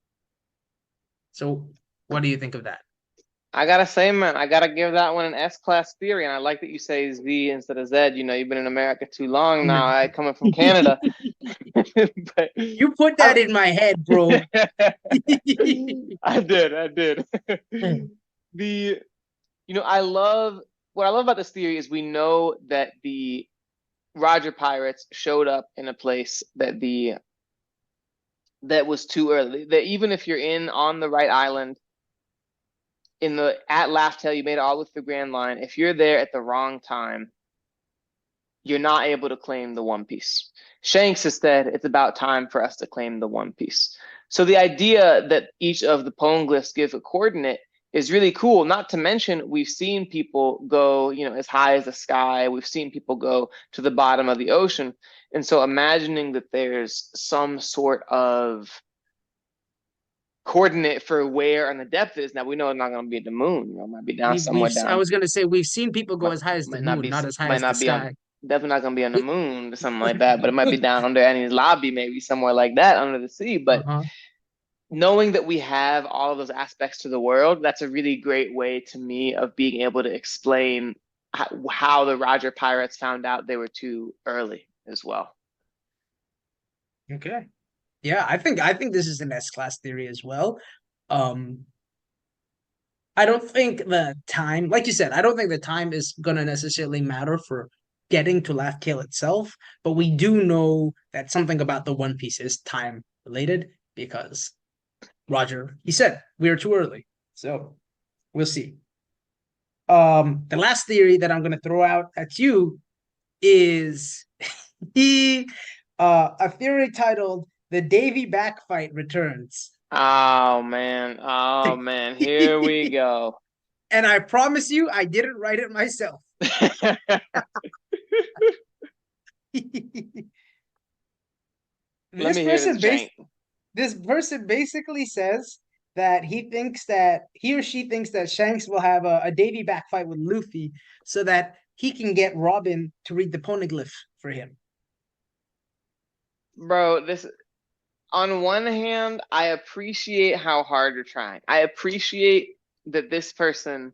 So, what do you think of that? I gotta say, man, I gotta give that one an S-class theory, and I like that you say Z instead of Z. You've been in America too long now. I coming from Canada. But you put that in my head, bro. I did. I love what I love about this theory is we know that the Roger pirates showed up in a place that was too early. That even if you're on the right island, at Laugh-Tale, you made it all with the Grand Line. If you're there at the wrong time, you're not able to claim the One Piece. Shanks has said it's about time for us to claim the One Piece. So the idea that each of the poneglyphs give a coordinate is really cool. Not to mention, we've seen people go, as high as the sky. We've seen people go to the bottom of the ocean. And so imagining that there's some sort of coordinate for where on the depth is. Now we know it's not going to be at the moon. It might be down somewhere I down. was gonna say we've seen people go as high as the Might not moon, be not as high might as the not be on sky. definitely not going to be on the moon or something like that. But it might be down under Annie's lobby, maybe somewhere like that under the sea. But Uh-huh. knowing that we have all of those aspects to the world, that's a really great way to me of being able to explain how the Roger pirates found out they were too early as well. Okay. Yeah, I think this is an S-class theory as well. Um, I don't think the time, like you said, I don't think the time is gonna necessarily matter for getting to Laugh Tale itself, but we do know that something about the One Piece is time related because Roger, he said we are too early. So we'll see. The last theory that I'm gonna throw out at you is he a theory titled "The Davy Back Fight Returns." Oh man, here we go. And I promise you, I didn't write it myself. Let this me hear this person bas- jank. this person basically says that he or she thinks that Shanks will have a Davy back fight with Luffy so that he can get Robin to read the poneglyph for him. Bro, this on one hand, I appreciate how hard you're trying. I appreciate that this person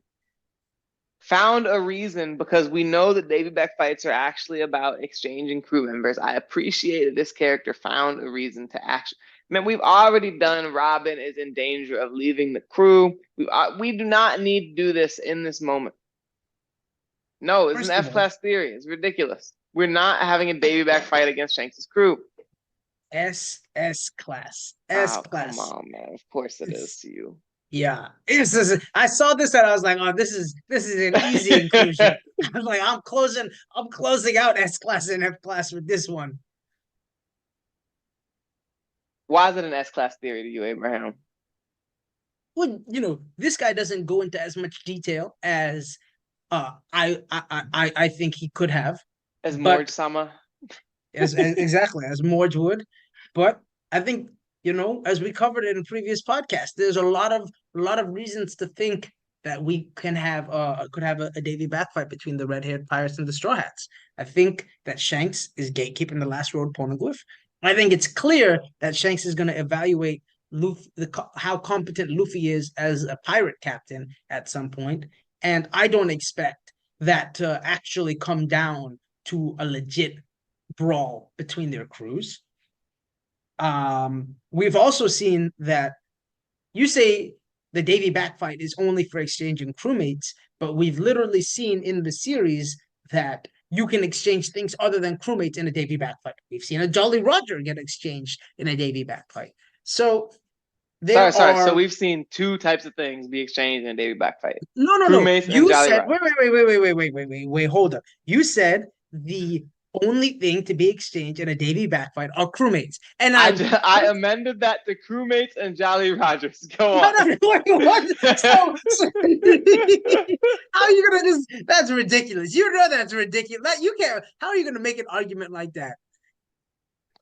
found a reason because we know that Davy back fights are actually about exchanging crew members. I appreciate that this character found a reason to actually. Man, we've already done. Robin is in danger of leaving the crew. We do not need to do this in this moment. No, it's an First of F all, class theory. It's ridiculous. We're not having a Davy back fight against Shanks' crew. S class. S Oh, come class. on, man. Of course it is It's to you. yeah. I saw this and I was like, oh, this is an easy inclusion. I was like, I'm closing out S class and F class with this one. Why is it an S class theory to you, Abraham? Well, this guy doesn't go into as much detail as I think he could have, As Morge but Sama? as exactly as Morge would. But I think, as we covered it in previous podcasts, there's a lot of reasons to think that we could have a Davy back fight between the red-haired pirates and the Straw Hats. I think that Shanks is gatekeeping the last road poneglyph. I think it's clear that Shanks is going to evaluate Luffy, how competent Luffy is as a pirate captain at some point, and I don't expect that to actually come down to a legit brawl between their crews. We've also seen that you say the Davy back fight is only for exchanging crewmates, but we've literally seen in the series that you can exchange things other than crewmates in a Davy back fight. We've seen a Jolly Roger get exchanged in a Davy back fight. So there Sorry. So are we've seen two types of things be exchanged in a Davy back fight. no. Crewmates and You Jolly said Roger. wait, hold up. You said the only thing to be exchanged in a Davy back fight are crewmates, and I amended that to crewmates and Jolly Rogers. Go no, on. no, what? So how are you gonna just? That's ridiculous. You know that's ridiculous. You can't. How are you gonna make an argument like that?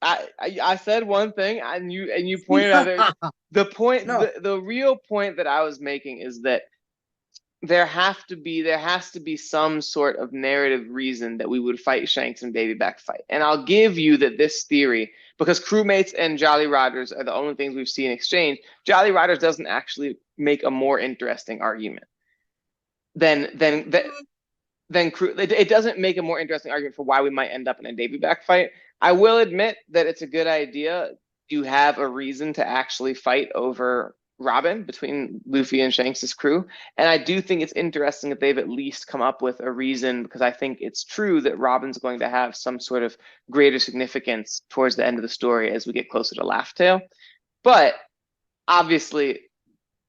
I said one thing and you pointed out there. The point, No, the real point that I was making is that there has to be some sort of narrative reason that we would fight Shanks and Davy back fight. And I'll give you that this theory, because crewmates and Jolly Rogers are the only things we've seen exchange, Jolly Rogers doesn't actually make a more interesting argument than crew. It doesn't make a more interesting argument for why we might end up in a Davy back fight. I will admit that it's a good idea to have a reason to actually fight over Robin between Luffy and Shanks' crew. And I do think it's interesting that they've at least come up with a reason, because I think it's true that Robin's going to have some sort of greater significance towards the end of the story as we get closer to Laugh Tale. But obviously,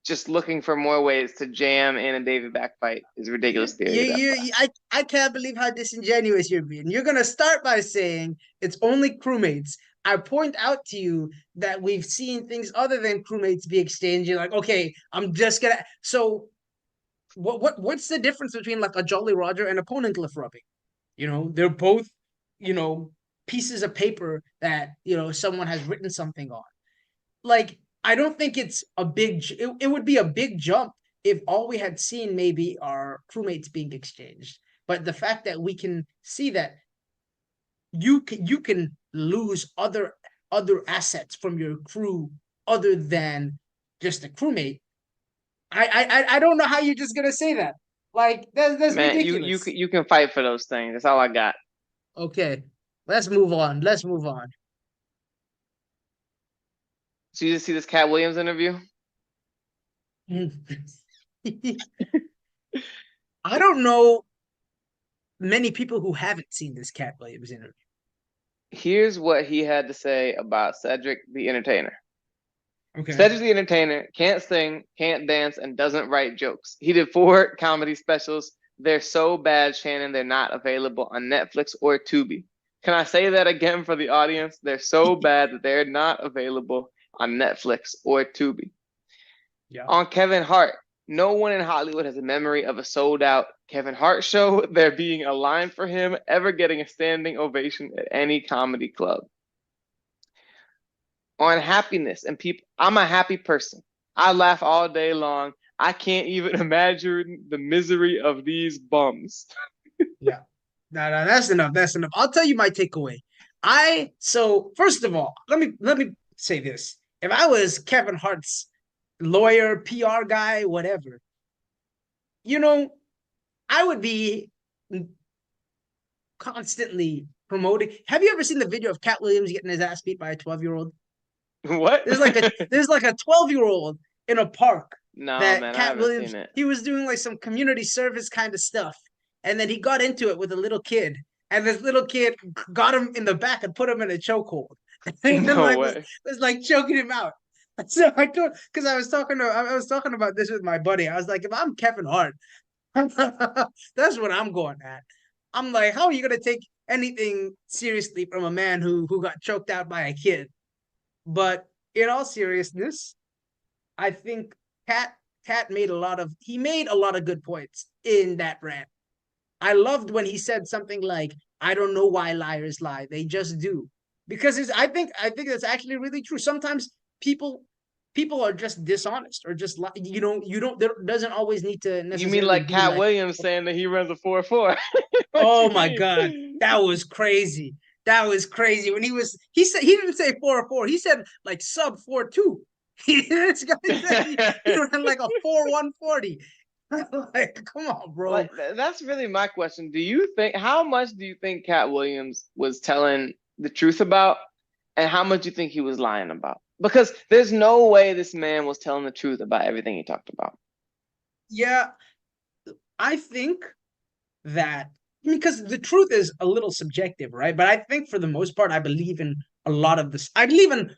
just looking for more ways to jam in a Davy back fight is a ridiculous theory. I can't believe how disingenuous you're being. You're gonna start by saying it's only crewmates. I point out to you that we've seen things other than crewmates be exchanged. You're like, okay, I'm just gonna. So, what's the difference between like a Jolly Roger and a poneglyph rubbing? They're both, you know, pieces of paper that someone has written something on. Like I don't think it's a big. It would be a big jump if all we had seen maybe are crewmates being exchanged. But the fact that we can see that you can lose other assets from your crew other than just a crewmate. I don't know how you're just gonna say that. Like that's Man, ridiculous. you can fight for those things. That's all I got. Okay, let's move on. Let's move on. So you just see this Katt Williams interview? I don't know many people who haven't seen this Katt Williams interview. Here's what he had to say about Cedric the Entertainer. Okay. Cedric the Entertainer can't sing, can't dance, and doesn't write jokes. He did 4 comedy specials. They're so bad, Shannon, they're not available on Netflix or Tubi. Can I say that again for the audience? They're so bad that they're not available on Netflix or Tubi. Yeah. On Kevin Hart, no one in Hollywood has a memory of a sold-out Kevin Hart show, there being a line for him, ever getting a standing ovation at any comedy club. On happiness and people, I'm a happy person. I laugh all day long. I can't even imagine the misery of these bums. Yeah. No, that's enough. That's enough. I'll tell you my takeaway. So first of all, let me say this. If I was Kevin Hart's lawyer, PR guy, whatever, you know, I would be constantly promoting. Have you ever seen the video of Katt Williams getting his ass beat by a 12-year-old? What? There's like a 12-year-old in a park No, that man, I Katt haven't Williams seen it. he was doing like some community service kind of stuff. And then he got into it with a little kid. And this little kid got him in the back and put him in a chokehold. And then No like way. was like choking him out. So I told because I was talking about this with my buddy. I was like, if I'm Kevin Hart, that's what I'm going at. I'm like, how are you gonna take anything seriously from a man who got choked out by a kid? But in all seriousness, I think Katt made a lot of good points in that rant. I loved when he said something like, "I don't know why liars lie; they just do." Because I think that's actually really true. Sometimes people are just dishonest or just you don't there doesn't always need to You mean necessarily like be Katt like, Williams saying that he runs a 4-4? What oh you my god, mean? that was crazy. That was crazy when he said he didn't say 4-4. He said like sub 4-2. This guy said he ran like a 4-1-40. Like, come on, bro. Like that's really my question. Do you think how much do you think Katt Williams was telling the truth about, and how much do you think he was lying about? Because there's no way this man was telling the truth about everything he talked about. Yeah, I think that because the truth is a little subjective, right? But I think for the most part, I believe in a lot of this. I believe in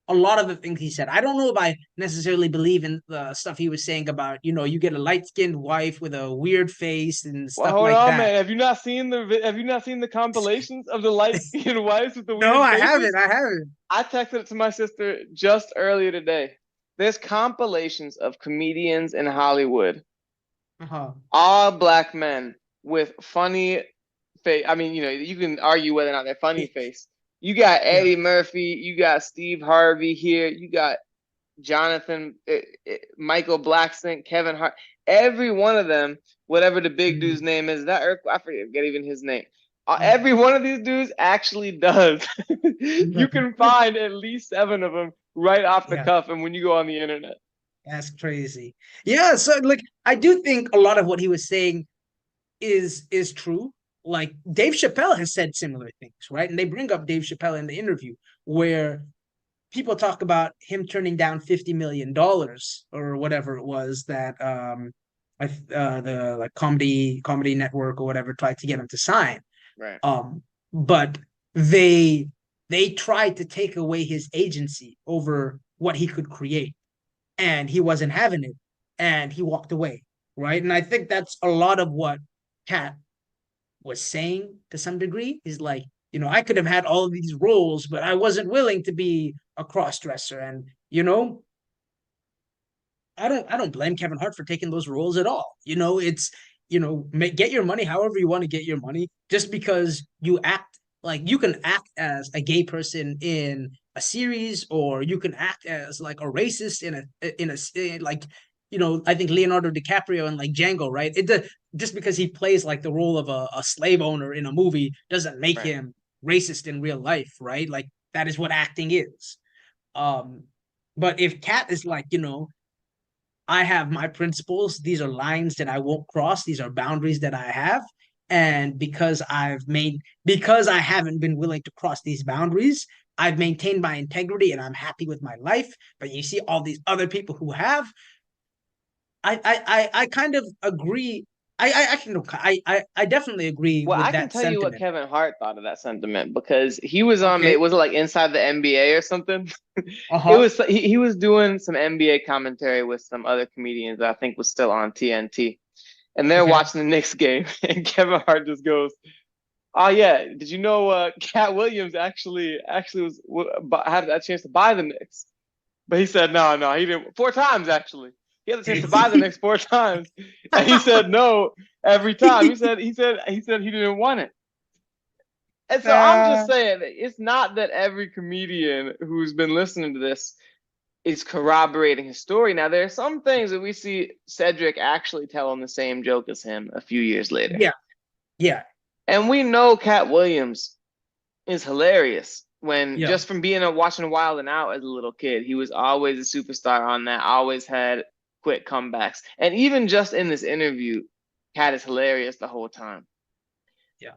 a lot of the things he said. I don't know if I necessarily believe in the stuff he was saying about, you get a light-skinned wife with a weird face and Well, stuff hold like on, that. man. Have you not seen the compilations of the light skinned wives with the No, weird I faces? haven't. I haven't. I texted it to my sister just earlier today. There's compilations of comedians in Hollywood, Uh-huh. all black men with funny face. I mean, you can argue whether or not they're funny face. You got Yeah. Eddie Murphy, you got Steve Harvey here, you got Jonathan, Michael Blackson, Kevin Hart. Every one of them, whatever the big dude's name is, that I forget even his name. Every one of these dudes actually does. You can find at least 7 of them right off the Yeah. cuff, and when you go on the internet. That's crazy. Yeah, so like I do think a lot of what he was saying is true. Like Dave Chappelle has said similar things, right? And they bring up Dave Chappelle in the interview where people talk about him turning down $50 million or whatever it was that the like comedy network or whatever tried to get him to sign. Right. But they tried to take away his agency over what he could create, and he wasn't having it, and he walked away, right? And I think that's a lot of what Katt was saying to some degree. Is like, I could have had all of these roles, but I wasn't willing to be a cross dresser, and I don't blame Kevin Hart for taking those roles at all. It's get your money however you want to get your money. Just because you can act as a gay person in a series, or you can act as like a racist in like, I think Leonardo DiCaprio in like Django, right? Just because he plays like the role of a slave owner in a movie doesn't make Right. him racist in real life, right? Like that is what acting is. Um, but if Katt is like, I have my principles. These are lines that I won't cross. These are boundaries that I have. And because I haven't been willing to cross these boundaries, I've maintained my integrity and I'm happy with my life. But you see all these other people who have. I kind of agree. I definitely agree Well, with I can that tell you what sentiment. Kevin Hart thought of that sentiment because he was on Okay. it was it like Inside the NBA or something. It Uh-huh. was he was doing some NBA commentary with some other comedians that I think was still on TNT. And they're Okay. watching the Knicks game and Kevin Hart just goes, "Oh yeah, did you know Katt Williams actually had a chance to buy the Knicks?" But he said no, he didn't. 4 times actually. He had the chance to buy the Knicks 4 times, and he said no every time. He said he didn't want it. And so I'm uh, just saying, it's not that every comedian who's been listening to this is corroborating his story. Now, there are some things that we see Cedric actually telling the same joke as him a few years later. yeah, yeah, And we know Katt Williams is hilarious when yeah. just from being watching Wild and Out as a little kid, he was always a superstar on that, always had quick comebacks. And even just in this interview, Katt is hilarious the whole time. Yeah.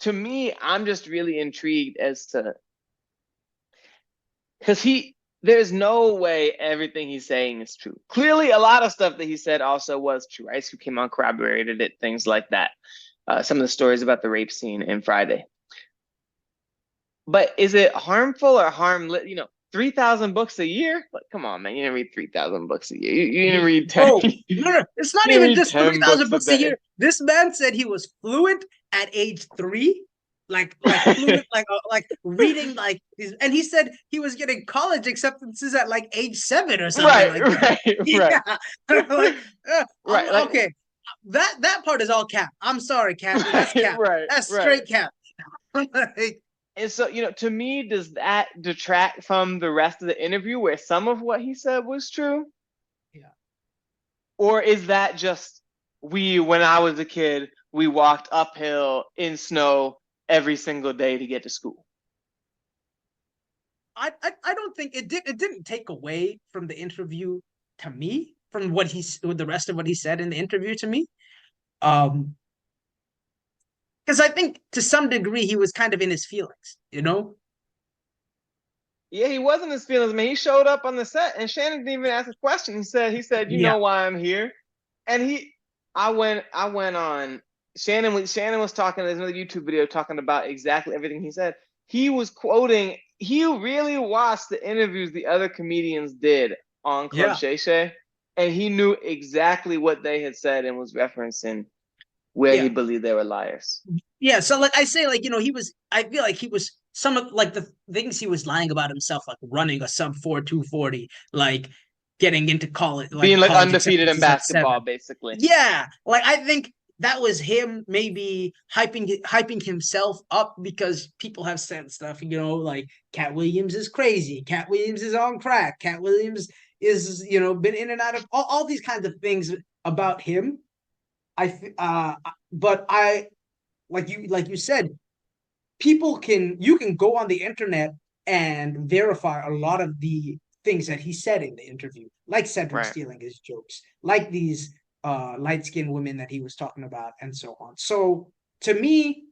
To me, I'm just really intrigued as to because there's no way everything he's saying is true. Clearly, a lot of stuff that he said also was true. Ice Cube came on, corroborated it, things like that. Some of the stories about the rape scene in Friday. But is it harmful or harmless? 3,000 books a year? Like, come on, man. You didn't read 3,000 books a year. You didn't read 10. Bro, You no, it's not didn't even read just 10 3,000 books a books a day. year. This man said he was fluent at age 3, like fluent, like reading like these, and he said he was getting college acceptances at like age 7 or something Right, like that. right, Yeah, like right. Like, okay. That part is all cap. I'm sorry, cap. That's right, cap. right, That's right. straight cap. Like, And so, to me, does that detract from the rest of the interview where some of what he said was true? yeah. Or is that just when I was a kid, we walked uphill in snow every single day to get to school? I don't think it didn't take away from the interview to me, from what with the rest of what he said in the interview to me. Um, because I think to some degree he was kind of in his feelings. Yeah, he wasn't his feelings. I mean, he showed up on the set, and Shannon didn't even ask a question. He said, "You Yeah, know why I'm here," and I went on. Shannon was talking. There's another YouTube video talking about exactly everything he said. He was quoting. He really watched the interviews the other comedians did on Club yeah, Shay Shay, and he knew exactly what they had said and was referencing where he yeah, believed they were liars. yeah. So like I say, like he was. I feel like he was some of like the things he was lying about himself, like running a sub 4.240, like getting into college, Being like like college undefeated in acceptances at basketball, 7. basically. Yeah, like I think that was him maybe hyping himself up because people have said stuff, like Katt Williams is crazy, Katt Williams is on crack, Katt Williams is been in and out of all these kinds of things about him. But I like you said, you can go on the internet and verify a lot of the things that he said in the interview, like Cedric Right. stealing his jokes, like these light-skinned women that he was talking about, and so on. So to me,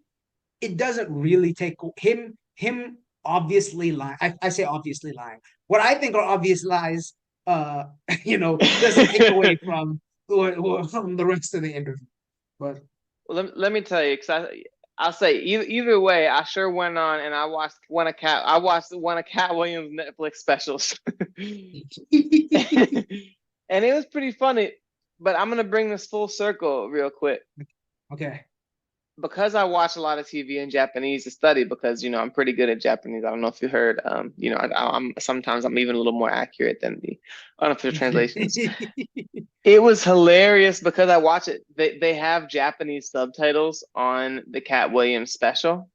it doesn't really take him obviously lying. I say obviously lying. What I think are obvious lies, doesn't take away from the rest of the interview. But Well, let me tell you, because I'll say either way, I sure went on and I watched one of Katt Williams' Netflix specials, and it was pretty funny. But I'm gonna bring this full circle real quick okay. because I watch a lot of TV in Japanese to study because I'm pretty good at Japanese. I don't know if you heard. I'm sometimes I'm even a little more accurate than the unofficial translations. It was hilarious because I watch it. They have Japanese subtitles on the Katt Williams special.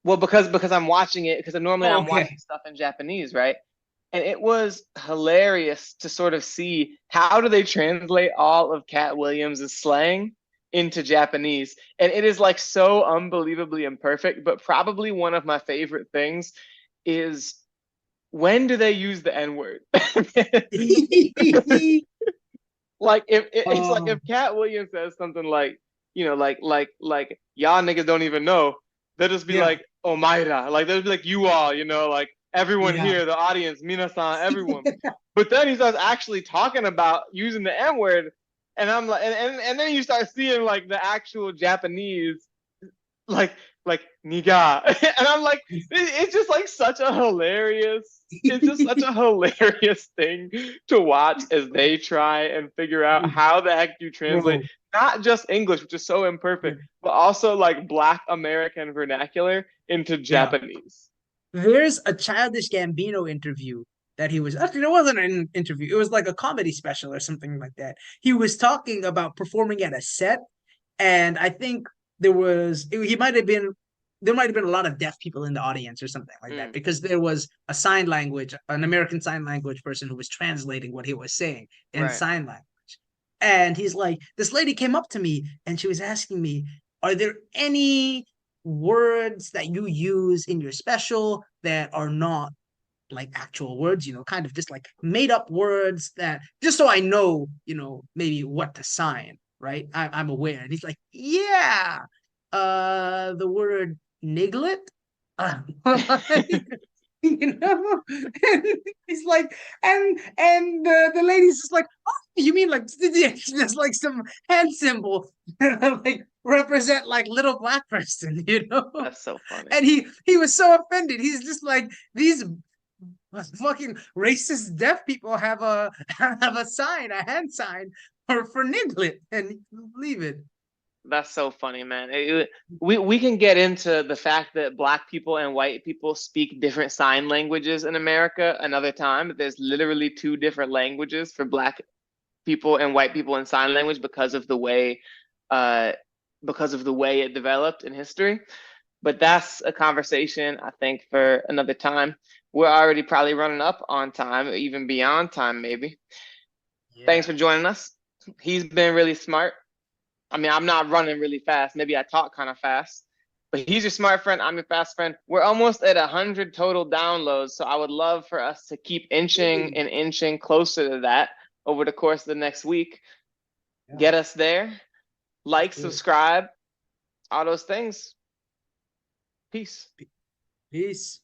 well, because I'm watching it, because normally Oh, I'm okay. watching stuff in Japanese, right? And it was hilarious to sort of see how do they translate all of Katt Williams' slang into Japanese. And it is like so unbelievably imperfect, but probably one of my favorite things is when do they use the N-word? Like if it's like Oh, if Katt Williams says something like, like y'all niggas don't even know, they'll just be yeah, like, oh Mayra, like they'll be like you all, like everyone yeah. here, the audience, minasan, everyone. But then he starts actually talking about using the N word, and I'm like, and then you start seeing like the actual Japanese like niga, and I'm like, it's just like such a hilarious, it's just such a hilarious thing to watch as they try and figure out how the heck you translate Bro, not just English, which is so yeah, imperfect, but also like Black American vernacular into yeah. Japanese. There's a Childish Gambino interview that he was actually, it wasn't an interview, it was like a comedy special or something like that. He was talking about performing at a set, and I think he might have been there might have been a lot of deaf people in the audience or something like that, Mm, because there was a sign language, an American sign language person who was translating what he was saying in right. sign language. And he's like, this lady came up to me and she was asking me, are there any words that you use in your special that are not like actual words, kind of just like made up words, that just so I know, maybe what to sign, right? I'm aware. And he's like, yeah, the word niglet. Uh, and he's like, and the lady's just like, oh, you mean like just like some hand symbol like represent like little black person. That's so funny. And he was so offended. He's just like, these fucking racist deaf people have a sign, a hand sign for niglet, and leave it. That's so funny, man. We can get into the fact that Black people and white people speak different sign languages in America another time. There's literally two different languages for Black people and white people in sign language uh, because of the way it developed in history. But that's a conversation I think for another time. We're already probably running up on time, even beyond time, maybe. Thanks Yeah. for joining us. He's been really smart. I mean, I'm not running really fast. Maybe I talk kind of fast, but he's your smart friend. I'm your fast friend. We're almost at 100 total downloads. So I would love for us to keep inching Hey, and inching closer to that over the course of the next week. yeah, Get us there. let's Like, do it. subscribe, all those things. Peace. Peace.